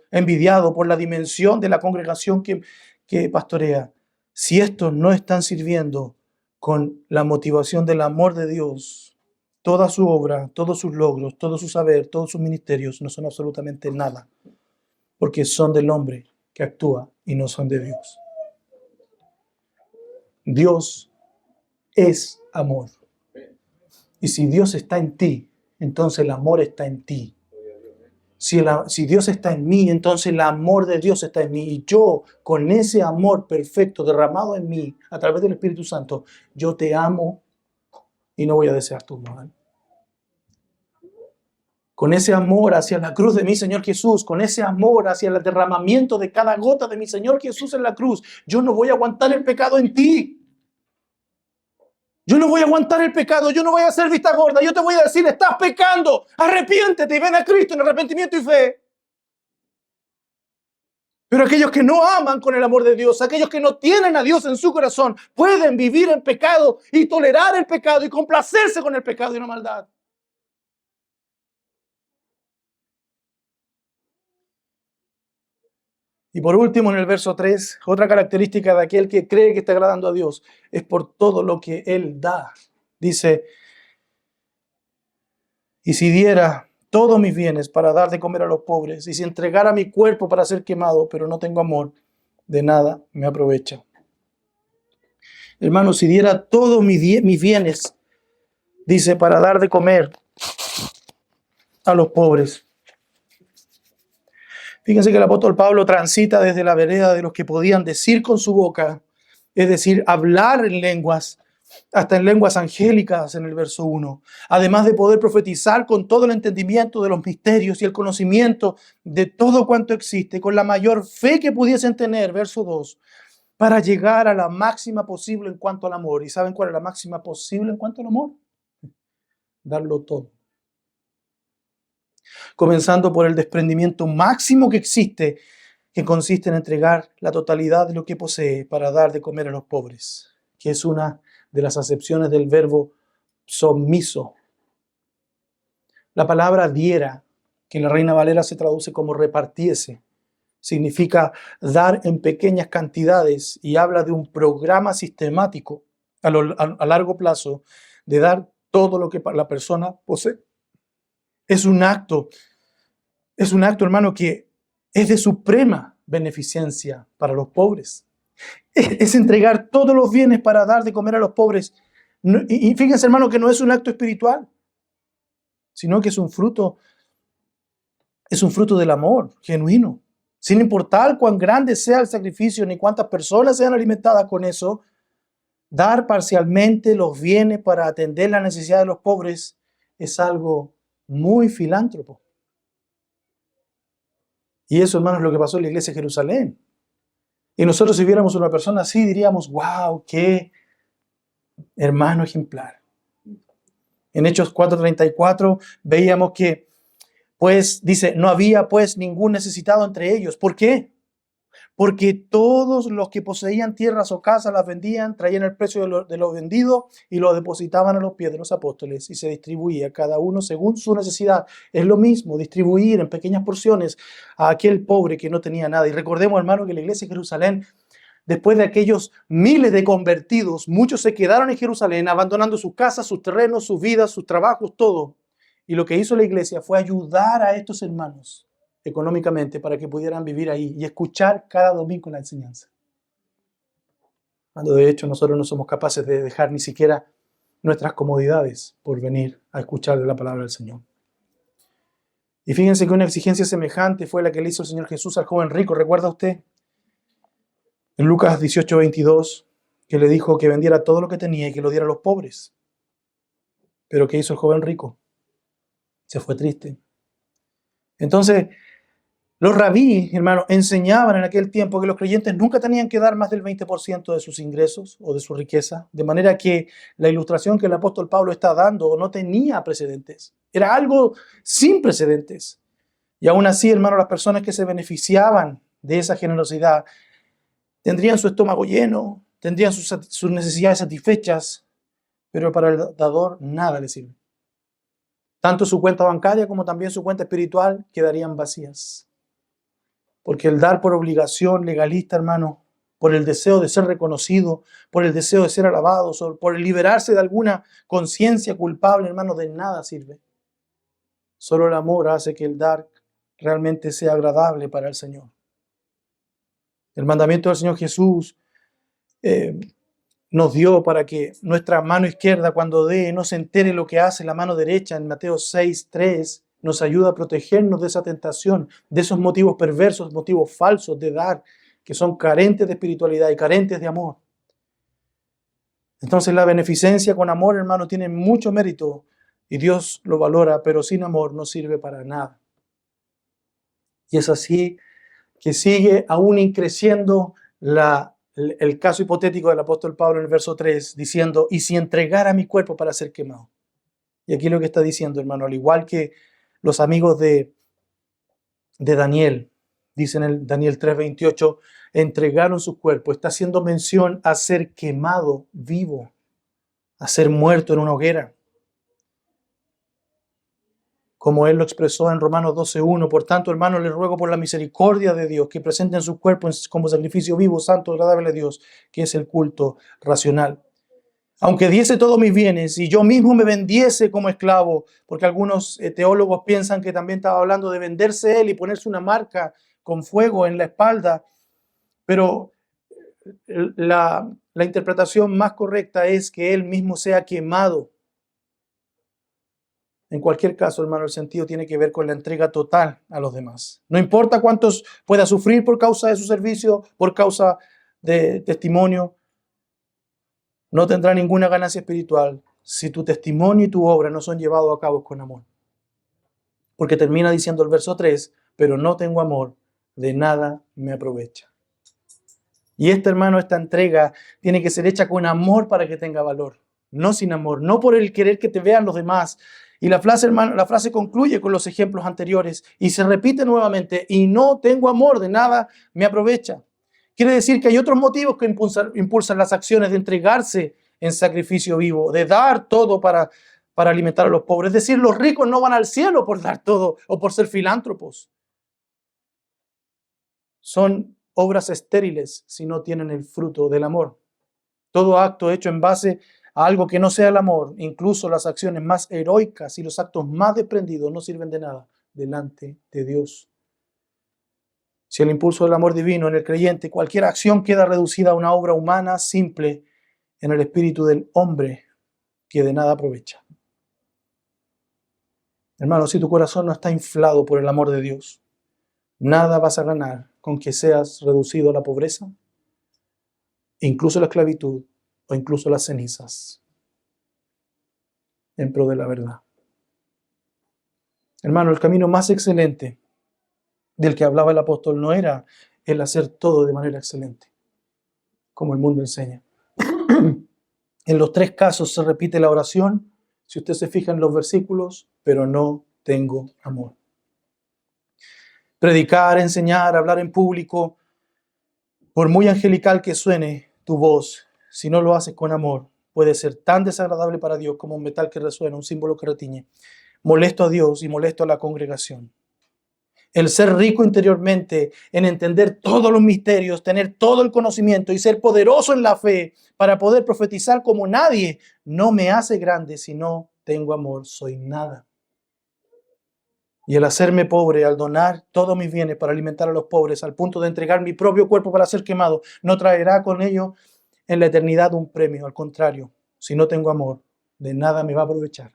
por la dimensión de la congregación que pastorea. Si estos no están sirviendo con la motivación del amor de Dios, toda su obra, todos sus logros, todo su saber, todos sus ministerios no son absolutamente nada, porque son del hombre que actúa y no son de Dios. Dios es amor. Y si Dios está en ti, entonces el amor está en ti. Si Dios está en mí, entonces el amor de Dios está en mí. Y yo, con ese amor perfecto derramado en mí, a través del Espíritu Santo, yo te amo y no voy a desear tu mal. Con ese amor hacia la cruz de mi Señor Jesús, con ese amor hacia el derramamiento de cada gota de mi Señor Jesús en la cruz, yo no voy a aguantar el pecado en ti. Yo no voy a aguantar el pecado, yo no voy a hacer vista gorda, yo te voy a decir, estás pecando, arrepiéntete y ven a Cristo en arrepentimiento y fe. Pero aquellos que no aman con el amor de Dios, aquellos que no tienen a Dios en su corazón, pueden vivir en pecado y tolerar el pecado y complacerse con el pecado y la maldad. Y por último, en el verso 3, otra característica de aquel que cree que está agradando a Dios es por todo lo que Él da. Dice, y si diera todos mis bienes para dar de comer a los pobres, y si entregara mi cuerpo para ser quemado, pero no tengo amor, de nada me aprovecha. Hermano, si diera todos mis bienes, dice, para dar de comer a los pobres. Fíjense que el apóstol Pablo transita desde la vereda de los que podían decir con su boca, es decir, hablar en lenguas, hasta en lenguas angélicas en el verso 1. Además de poder profetizar con todo el entendimiento de los misterios y el conocimiento de todo cuanto existe, con la mayor fe que pudiesen tener, verso 2, para llegar a la máxima posible en cuanto al amor. ¿Y saben cuál es la máxima posible en cuanto al amor? Darlo todo. Comenzando por el desprendimiento máximo que existe, que consiste en entregar la totalidad de lo que posee para dar de comer a los pobres, que es una de las acepciones del verbo submiso. La palabra diera, que en la Reina Valera se traduce como repartiese, significa dar en pequeñas cantidades y habla de un programa sistemático a largo plazo de dar todo lo que la persona posee. Es un acto, hermano, que es de suprema beneficencia para los pobres. Es entregar todos los bienes para dar de comer a los pobres. Y fíjense, hermano, que no es un acto espiritual, sino que es un fruto del amor genuino. Sin importar cuán grande sea el sacrificio ni cuántas personas sean alimentadas con eso, dar parcialmente los bienes para atender la necesidad de los pobres es algo muy filántropo. Y eso, hermano, es lo que pasó en la iglesia de Jerusalén. Y nosotros, si viéramos una persona así, diríamos, wow, qué hermano ejemplar. En Hechos 4:34 veíamos que, pues, dice, no había pues ningún necesitado entre ellos. ¿Por qué? Porque todos los que poseían tierras o casas las vendían, traían el precio de lo vendido y lo depositaban a los pies de los apóstoles y se distribuía cada uno según su necesidad. Es lo mismo, distribuir en pequeñas porciones a aquel pobre que no tenía nada. Y recordemos, hermano, que la iglesia de Jerusalén, después de aquellos miles de convertidos, muchos se quedaron en Jerusalén abandonando sus casas, sus terrenos, sus vidas, sus trabajos, todo. Y lo que hizo la iglesia fue ayudar a estos hermanos económicamente para que pudieran vivir ahí y escuchar cada domingo la enseñanza. Cuando de hecho nosotros no somos capaces de dejar ni siquiera nuestras comodidades por venir a escuchar de la palabra del Señor. Y fíjense que una exigencia semejante fue la que le hizo el Señor Jesús al joven rico. ¿Recuerda usted? En Lucas 18:22, que le dijo que vendiera todo lo que tenía y que lo diera a los pobres. Pero ¿qué hizo el joven rico? Se fue triste. Entonces, los rabí, hermano, enseñaban en aquel tiempo que los creyentes nunca tenían que dar más del 20% de sus ingresos o de su riqueza, de manera que la ilustración que el apóstol Pablo está dando no tenía precedentes. Era algo sin precedentes. Y aún así, hermano, las personas que se beneficiaban de esa generosidad tendrían su estómago lleno, tendrían sus necesidades satisfechas, pero para el dador nada le sirve. Tanto su cuenta bancaria como también su cuenta espiritual quedarían vacías. Porque el dar por obligación legalista, hermano, por el deseo de ser reconocido, por el deseo de ser alabado, por el liberarse de alguna conciencia culpable, hermano, de nada sirve. Solo el amor hace que el dar realmente sea agradable para el Señor. El mandamiento del Señor Jesús nos dio para que nuestra mano izquierda cuando dé no se entere lo que hace la mano derecha en Mateo 6:3, nos ayuda a protegernos de esa tentación, de esos motivos perversos, motivos falsos de dar, que son carentes de espiritualidad y carentes de amor. Entonces la beneficencia con amor, hermano, tiene mucho mérito y Dios lo valora, pero sin amor no sirve para nada. Y es así que sigue aún creciendo el caso hipotético del apóstol Pablo en el verso 3, diciendo, y si entregara mi cuerpo para ser quemado. Y aquí lo que está diciendo, hermano, al igual que los amigos de Daniel, dicen en Daniel 3:28, entregaron su cuerpo. Está haciendo mención a ser quemado vivo, a ser muerto en una hoguera. Como él lo expresó en Romanos 12:1, por tanto, hermanos, les ruego por la misericordia de Dios que presenten su cuerpo como sacrificio vivo, santo, agradable a Dios, que es el culto racional. Aunque diese todos mis bienes y yo mismo me vendiese como esclavo, porque algunos teólogos piensan que también estaba hablando de venderse él y ponerse una marca con fuego en la espalda, pero la interpretación más correcta es que él mismo sea quemado. En cualquier caso, hermano, el sentido tiene que ver con la entrega total a los demás. No importa cuántos pueda sufrir por causa de su servicio, por causa de testimonio, no tendrá ninguna ganancia espiritual si tu testimonio y tu obra no son llevados a cabo con amor. Porque termina diciendo el verso 3, pero no tengo amor, de nada me aprovecha. Y hermano, esta entrega tiene que ser hecha con amor para que tenga valor, no sin amor, no por el querer que te vean los demás. Y la frase, hermano, la frase concluye con los ejemplos anteriores y se repite nuevamente, y no tengo amor, de nada me aprovecha. Quiere decir que hay otros motivos que impulsan las acciones de entregarse en sacrificio vivo, de dar todo para alimentar a los pobres. Es decir, los ricos no van al cielo por dar todo o por ser filántropos. Son obras estériles si no tienen el fruto del amor. Todo acto hecho en base a algo que no sea el amor, incluso las acciones más heroicas y los actos más desprendidos, no sirven de nada delante de Dios. Si el impulso del amor divino en el creyente, cualquier acción queda reducida a una obra humana simple en el espíritu del hombre que de nada aprovecha. Hermano, si tu corazón no está inflado por el amor de Dios, nada vas a ganar con que seas reducido a la pobreza, incluso la esclavitud o incluso las cenizas, en pro de la verdad. Hermano, el camino más excelente del que hablaba el apóstol no era el hacer todo de manera excelente, como el mundo enseña. En los 3 casos se repite la oración, si usted se fija en los versículos, pero no tengo amor. Predicar, enseñar, hablar en público, por muy angelical que suene tu voz, si no lo haces con amor, puede ser tan desagradable para Dios como un metal que resuena, un símbolo que retiñe, molesto a Dios y molesto a la congregación. El ser rico interiormente, en entender todos los misterios, tener todo el conocimiento y ser poderoso en la fe para poder profetizar como nadie, no me hace grande. Si no tengo amor, soy nada. Y el hacerme pobre, al donar todos mis bienes para alimentar a los pobres, al punto de entregar mi propio cuerpo para ser quemado, no traerá con ello en la eternidad un premio. Al contrario, si no tengo amor, de nada me va a aprovechar.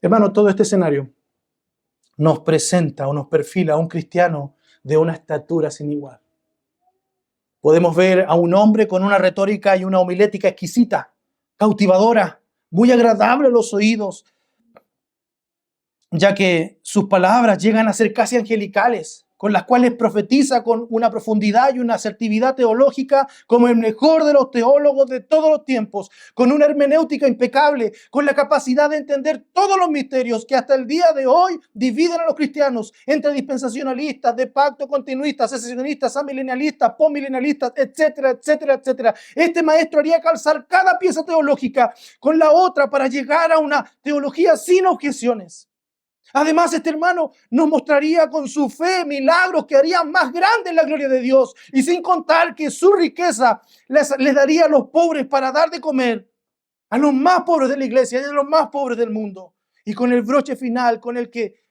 Hermano, todo este escenario nos presenta o nos perfila a un cristiano de una estatura sin igual. Podemos ver a un hombre con una retórica y una homilética exquisita, cautivadora, muy agradable a los oídos, ya que sus palabras llegan a ser casi angelicales, con las cuales profetiza con una profundidad y una asertividad teológica como el mejor de los teólogos de todos los tiempos, con una hermenéutica impecable, con la capacidad de entender todos los misterios que hasta el día de hoy dividen a los cristianos entre dispensacionalistas, de pacto continuistas, secesionistas, amilenialistas, postmilenialistas, etcétera, etcétera, etcétera. Este maestro haría calzar cada pieza teológica con la otra para llegar a una teología sin objeciones. Además, este hermano nos mostraría con su fe milagros que harían más grande la gloria de Dios. Y sin contar que su riqueza les daría a los pobres para dar de comer a los más pobres de la iglesia y a los más pobres del mundo. Y con el broche final con el que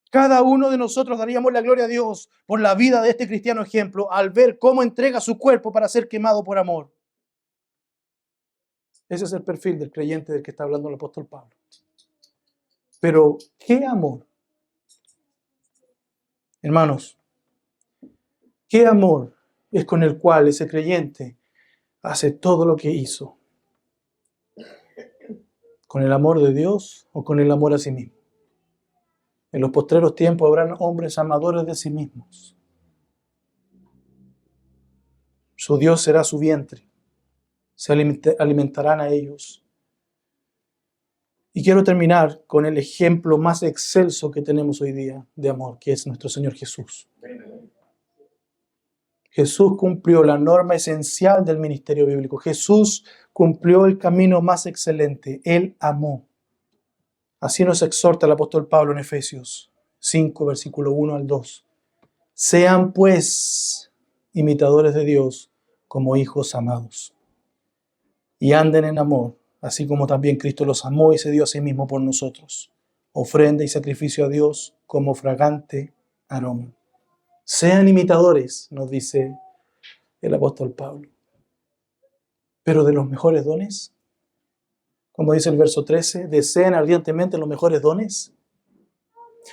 cada uno de nosotros daríamos la gloria a Dios por la vida de este cristiano ejemplo al ver cómo entrega su cuerpo para ser quemado por amor. Ese es el perfil del creyente del que está hablando el apóstol Pablo. Pero, ¿qué amor? Hermanos, ¿qué amor es con el cual ese creyente hace todo lo que hizo? ¿Con el amor de Dios o con el amor a sí mismo? En los postreros tiempos habrán hombres amadores de sí mismos. Su Dios será su vientre. Se alimentarán a ellos. Y quiero terminar con el ejemplo más excelso que tenemos hoy día de amor, que es nuestro Señor Jesús. Jesús cumplió la norma esencial del ministerio bíblico. Jesús cumplió el camino más excelente. Él amó. Así nos exhorta el apóstol Pablo en Efesios 5, versículo 1 al 2. Sean pues imitadores de Dios como hijos amados. Y anden en amor, así como también Cristo los amó y se dio a sí mismo por nosotros. Ofrenda y sacrificio a Dios como fragante aroma. Sean imitadores, nos dice el apóstol Pablo. Pero de los mejores dones, como dice el verso 13, deseen ardientemente los mejores dones.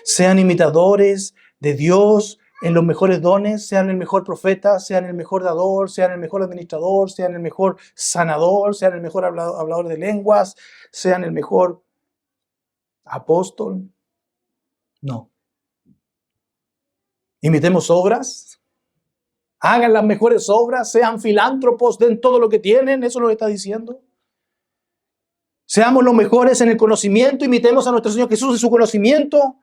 Sean imitadores de Dios en los mejores dones, sean el mejor profeta, sean el mejor dador, sean el mejor administrador, sean el mejor sanador, sean el mejor hablador de lenguas, sean el mejor apóstol. No. Imitemos obras. Hagan las mejores obras, sean filántropos, den todo lo que tienen, eso lo está diciendo. Seamos los mejores en el conocimiento, imitemos a nuestro Señor Jesús en su conocimiento,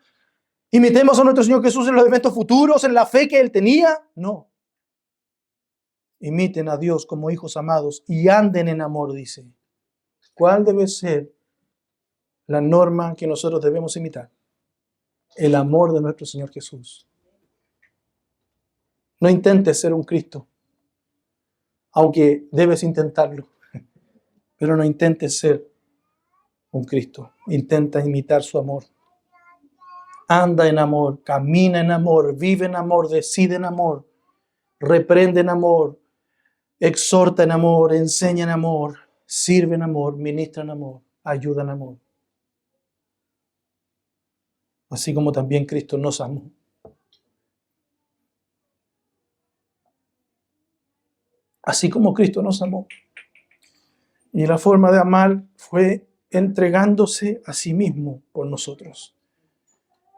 imitemos a nuestro Señor Jesús en los eventos futuros, en la fe que Él tenía. No. Imiten a Dios como hijos amados y anden en amor, dice. ¿Cuál debe ser la norma que nosotros debemos imitar? El amor de nuestro Señor Jesús. No intentes ser un Cristo, aunque debes intentarlo, pero no intentes ser un Cristo. Intenta imitar su amor. Anda en amor, camina en amor, vive en amor, decide en amor, reprende en amor, exhorta en amor, enseña en amor, sirve en amor, ministra en amor, ayuda en amor. Así como también Cristo nos amó. Así como Cristo nos amó. Y la forma de amar fue entregándose a sí mismo por nosotros.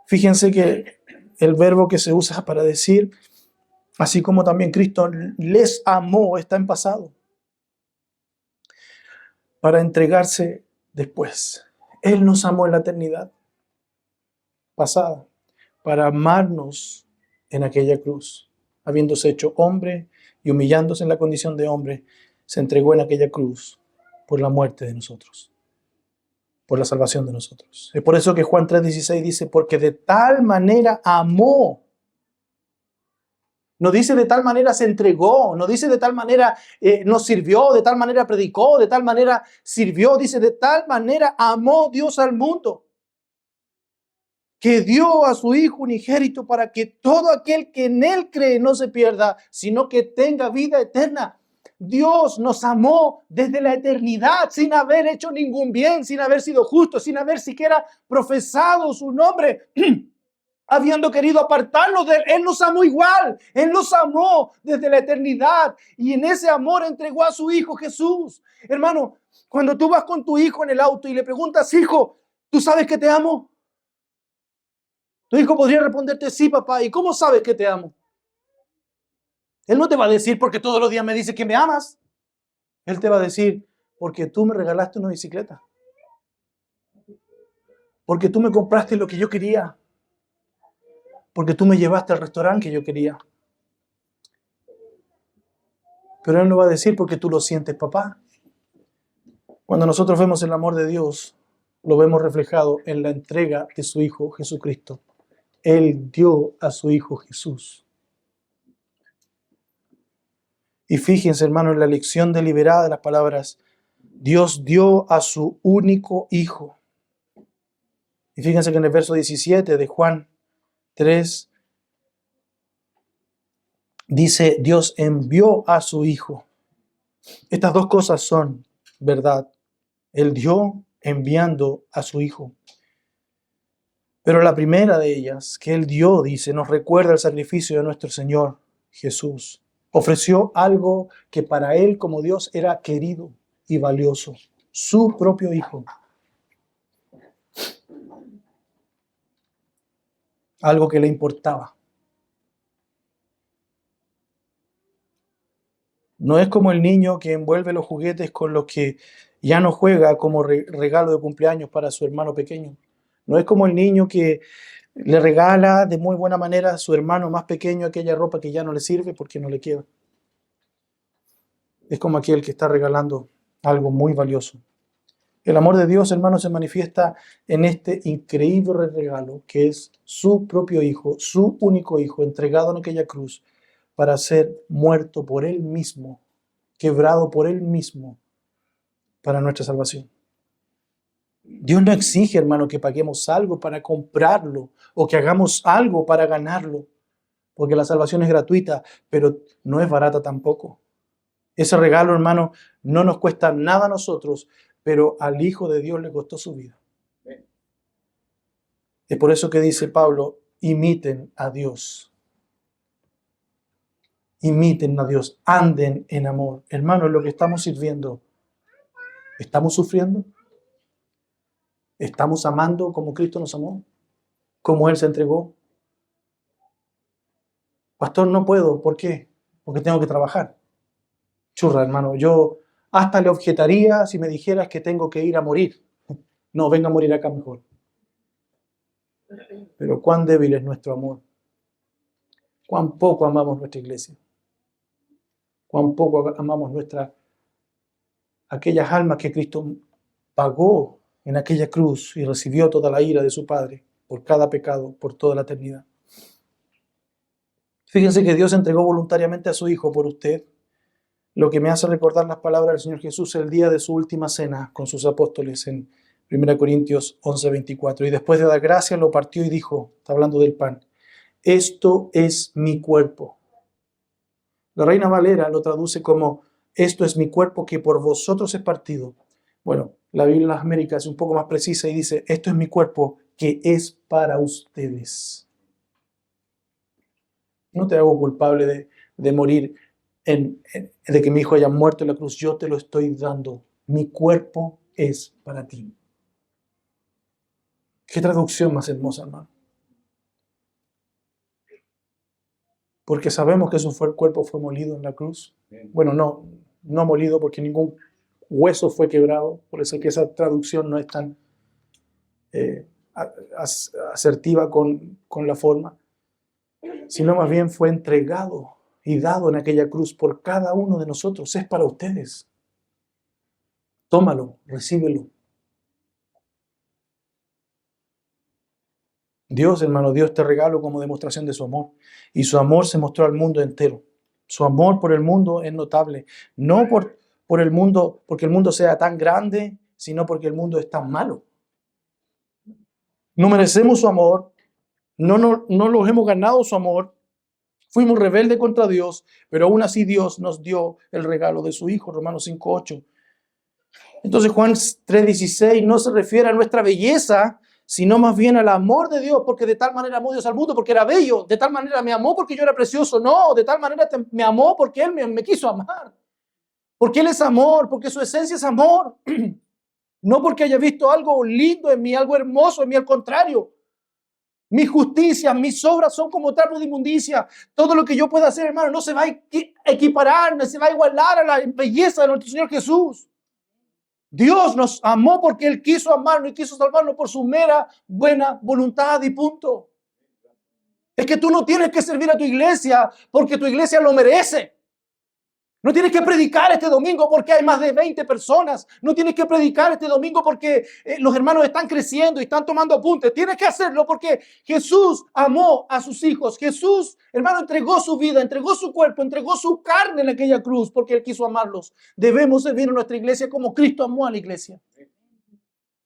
Fíjense que el verbo que se usa para decir, así como también Cristo les amó, está en pasado. Para entregarse después. Él nos amó en la eternidad pasada, para amarnos en aquella cruz. Habiéndose hecho hombre y humillándose en la condición de hombre, se entregó en aquella cruz por la muerte de nosotros, por la salvación de nosotros. Es por eso que Juan 3:16 dice, porque de tal manera amó. No dice de tal manera se entregó, no dice de tal manera nos sirvió, de tal manera predicó, de tal manera sirvió. Dice de tal manera amó Dios al mundo, que dio a su Hijo unigénito para que todo aquel que en Él cree no se pierda, sino que tenga vida eterna. Dios nos amó desde la eternidad sin haber hecho ningún bien, sin haber sido justo, sin haber siquiera profesado su nombre. Habiendo querido apartarnos de Él, Él nos amó igual. Él nos amó desde la eternidad y en ese amor entregó a su Hijo Jesús. Hermano, cuando tú vas con tu hijo en el auto y le preguntas, hijo, ¿tú sabes que te amo? Tu hijo podría responderte, sí, papá. ¿Y cómo sabes que te amo? Él no te va a decir porque todos los días me dices que me amas. Él te va a decir porque tú me regalaste una bicicleta. Porque tú me compraste lo que yo quería. Porque tú me llevaste al restaurante que yo quería. Pero Él no va a decir porque tú lo sientes, papá. Cuando nosotros vemos el amor de Dios, lo vemos reflejado en la entrega de su Hijo Jesucristo. Él dio a su Hijo Jesús. Y fíjense, hermano, en la lección deliberada de las palabras, Dios dio a su único Hijo. Y fíjense que en el verso 17 de Juan 3, dice, Dios envió a su Hijo. Estas dos cosas son verdad. Él dio enviando a su Hijo. Pero la primera de ellas que Él dio, dice, nos recuerda el sacrificio de nuestro Señor Jesús. Ofreció algo que para Él como Dios era querido y valioso, su propio Hijo. Algo que le importaba. No es como el niño que envuelve los juguetes con los que ya no juega como regalo de cumpleaños para su hermano pequeño. No es como el niño que le regala de muy buena manera a su hermano más pequeño aquella ropa que ya no le sirve porque no le queda. Es como aquel que está regalando algo muy valioso. El amor de Dios, hermanos, se manifiesta en este increíble regalo que es su propio Hijo, su único Hijo, entregado en aquella cruz para ser muerto por Él mismo, quebrado por Él mismo para nuestra salvación. Dios no exige, hermano, que paguemos algo para comprarlo o que hagamos algo para ganarlo, porque la salvación es gratuita, pero no es barata tampoco. Ese regalo, hermano, no nos cuesta nada a nosotros, pero al Hijo de Dios le costó su vida. Es por eso que dice Pablo, imiten a Dios. Imiten a Dios, anden en amor. Hermano, en lo que estamos sirviendo, ¿estamos sufriendo? ¿Estamos amando como Cristo nos amó? ¿Como Él se entregó? Pastor, no puedo. ¿Por qué? Porque tengo que trabajar. Churra, hermano, yo hasta le objetaría si me dijeras que tengo que ir a morir. No, venga a morir acá mejor. Pero cuán débil es nuestro amor. Cuán poco amamos nuestra iglesia. Cuán poco amamos aquellas almas que Cristo pagó en aquella cruz y recibió toda la ira de su Padre por cada pecado, por toda la eternidad. Fíjense que Dios entregó voluntariamente a su Hijo por usted, lo que me hace recordar las palabras del Señor Jesús el día de su última cena con sus apóstoles en 1 Corintios 11:24. Y después de dar gracias lo partió y dijo, está hablando del pan, esto es mi cuerpo. La Reina Valera lo traduce como, esto es mi cuerpo que por vosotros es partido. Bueno, la Biblia en las Américas es un poco más precisa y dice, esto es mi cuerpo que es para ustedes. No te hago culpable de morir, de que mi hijo haya muerto en la cruz. Yo te lo estoy dando. Mi cuerpo es para ti. Qué traducción más hermosa, hermano. Porque sabemos que su cuerpo fue molido en la cruz. Bueno, no molido porque ningún hueso fue quebrado. Por eso que esa traducción no es tan asertiva con la forma. Sino más bien fue entregado y dado en aquella cruz por cada uno de nosotros. Es para ustedes. Tómalo, recíbelo. Dios, hermano, dio este regalo como demostración de su amor. Y su amor se mostró al mundo entero. Su amor por el mundo es notable. No por el mundo, porque el mundo sea tan grande, sino porque el mundo es tan malo. No merecemos su amor. No los hemos ganado su amor. Fuimos rebeldes contra Dios, pero aún así Dios nos dio el regalo de su Hijo, Romanos 5:8. Entonces Juan 3:16 no se refiere a nuestra belleza, sino más bien al amor de Dios, porque de tal manera amó Dios al mundo, porque era bello, de tal manera me amó porque yo era precioso, no, de tal manera me amó porque Él me quiso amar, porque Él es amor, porque su esencia es amor, no porque haya visto algo lindo en mí, algo hermoso en mí, al contrario. Mi justicia, mis obras son como trapo de inmundicia. Todo lo que yo pueda hacer, hermano, no se va a equiparar, no se va a igualar a la belleza de nuestro Señor Jesús. Dios nos amó porque Él quiso amarnos y quiso salvarnos por su mera buena voluntad y punto. Es que tú no tienes que servir a tu iglesia porque tu iglesia lo merece. No tienes que predicar este domingo porque hay más de 20 personas. No tienes que predicar este domingo porque los hermanos están creciendo y están tomando apuntes. Tienes que hacerlo porque Jesús amó a sus hijos. Jesús, hermano, entregó su vida, entregó su cuerpo, entregó su carne en aquella cruz porque Él quiso amarlos. Debemos servir a nuestra iglesia como Cristo amó a la iglesia.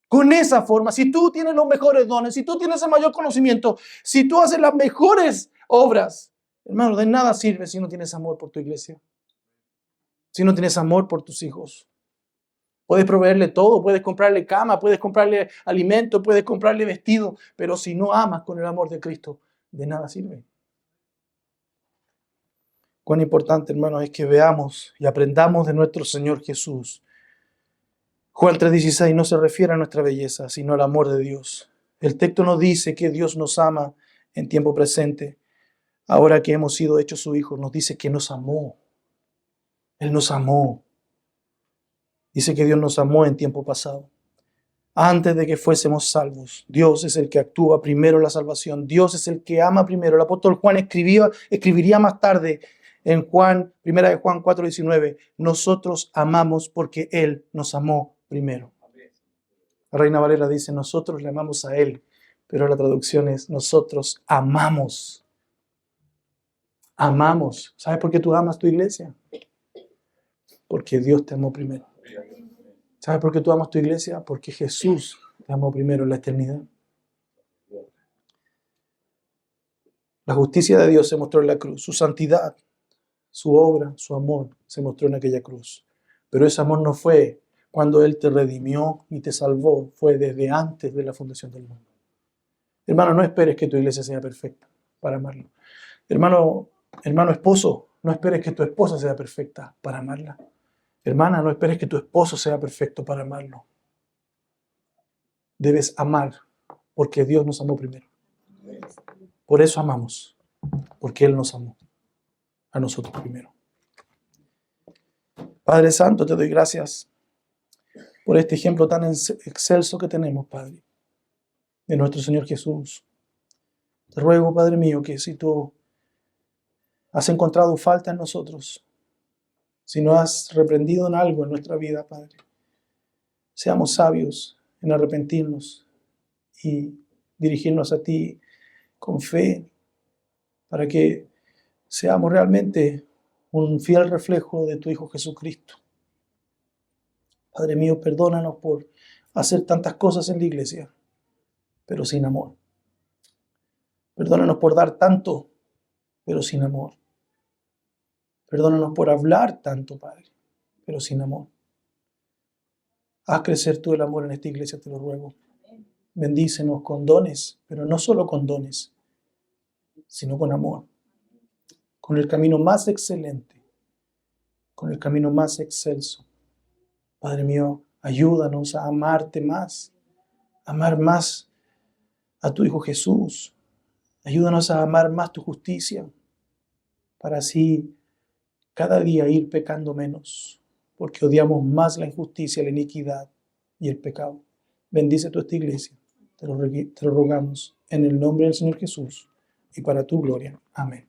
Con esa forma, si tú tienes los mejores dones, si tú tienes el mayor conocimiento, si tú haces las mejores obras, hermano, de nada sirve si no tienes amor por tu iglesia. Si no tienes amor por tus hijos. Puedes proveerle todo, puedes comprarle cama, puedes comprarle alimento, puedes comprarle vestido, pero si no amas con el amor de Cristo, de nada sirve. Cuán importante, hermanos, es que veamos y aprendamos de nuestro Señor Jesús. Juan 3:16 no se refiere a nuestra belleza, sino al amor de Dios. El texto nos dice que Dios nos ama en tiempo presente. Ahora que hemos sido hechos su hijo, nos dice que nos amó. Él nos amó. Dice que Dios nos amó en tiempo pasado. Antes de que fuésemos salvos, Dios es el que actúa primero la salvación. Dios es el que ama primero. El apóstol Juan escribiría más tarde en Primera de Juan 4:19, nosotros amamos porque Él nos amó primero. La Reina Valera dice, nosotros le amamos a Él, pero la traducción es, nosotros amamos. Amamos. ¿Sabes por qué tú amas tu iglesia? Porque Dios te amó primero. ¿Sabes por qué tú amas tu iglesia? Porque Jesús te amó primero en la eternidad. La justicia de Dios se mostró en la cruz. Su santidad, su obra, su amor se mostró en aquella cruz. Pero ese amor no fue cuando Él te redimió y te salvó. Fue desde antes de la fundación del mundo. Hermano, no esperes que tu iglesia sea perfecta para amarlo. Hermano esposo, no esperes que tu esposa sea perfecta para amarla. Hermana, no esperes que tu esposo sea perfecto para amarlo. Debes amar porque Dios nos amó primero. Por eso amamos, porque Él nos amó a nosotros primero. Padre Santo, te doy gracias por este ejemplo tan excelso que tenemos, Padre, de nuestro Señor Jesús. Te ruego, Padre mío, que si tú has encontrado falta en nosotros, si no has reprendido en algo en nuestra vida, Padre, seamos sabios en arrepentirnos y dirigirnos a ti con fe, para que seamos realmente un fiel reflejo de tu Hijo Jesucristo. Padre mío, perdónanos por hacer tantas cosas en la iglesia, pero sin amor. Perdónanos por dar tanto, pero sin amor. Perdónanos por hablar tanto, Padre, pero sin amor. Haz crecer tú el amor en esta iglesia, te lo ruego. Bendícenos con dones, pero no solo con dones, sino con amor. Con el camino más excelente, con el camino más excelso. Padre mío, ayúdanos a amarte más, amar más a tu Hijo Jesús. Ayúdanos a amar más tu justicia, para así cada día ir pecando menos, porque odiamos más la injusticia, la iniquidad y el pecado. Bendice tú esta iglesia, te lo rogamos, en el nombre del Señor Jesús y para tu gloria. Amén.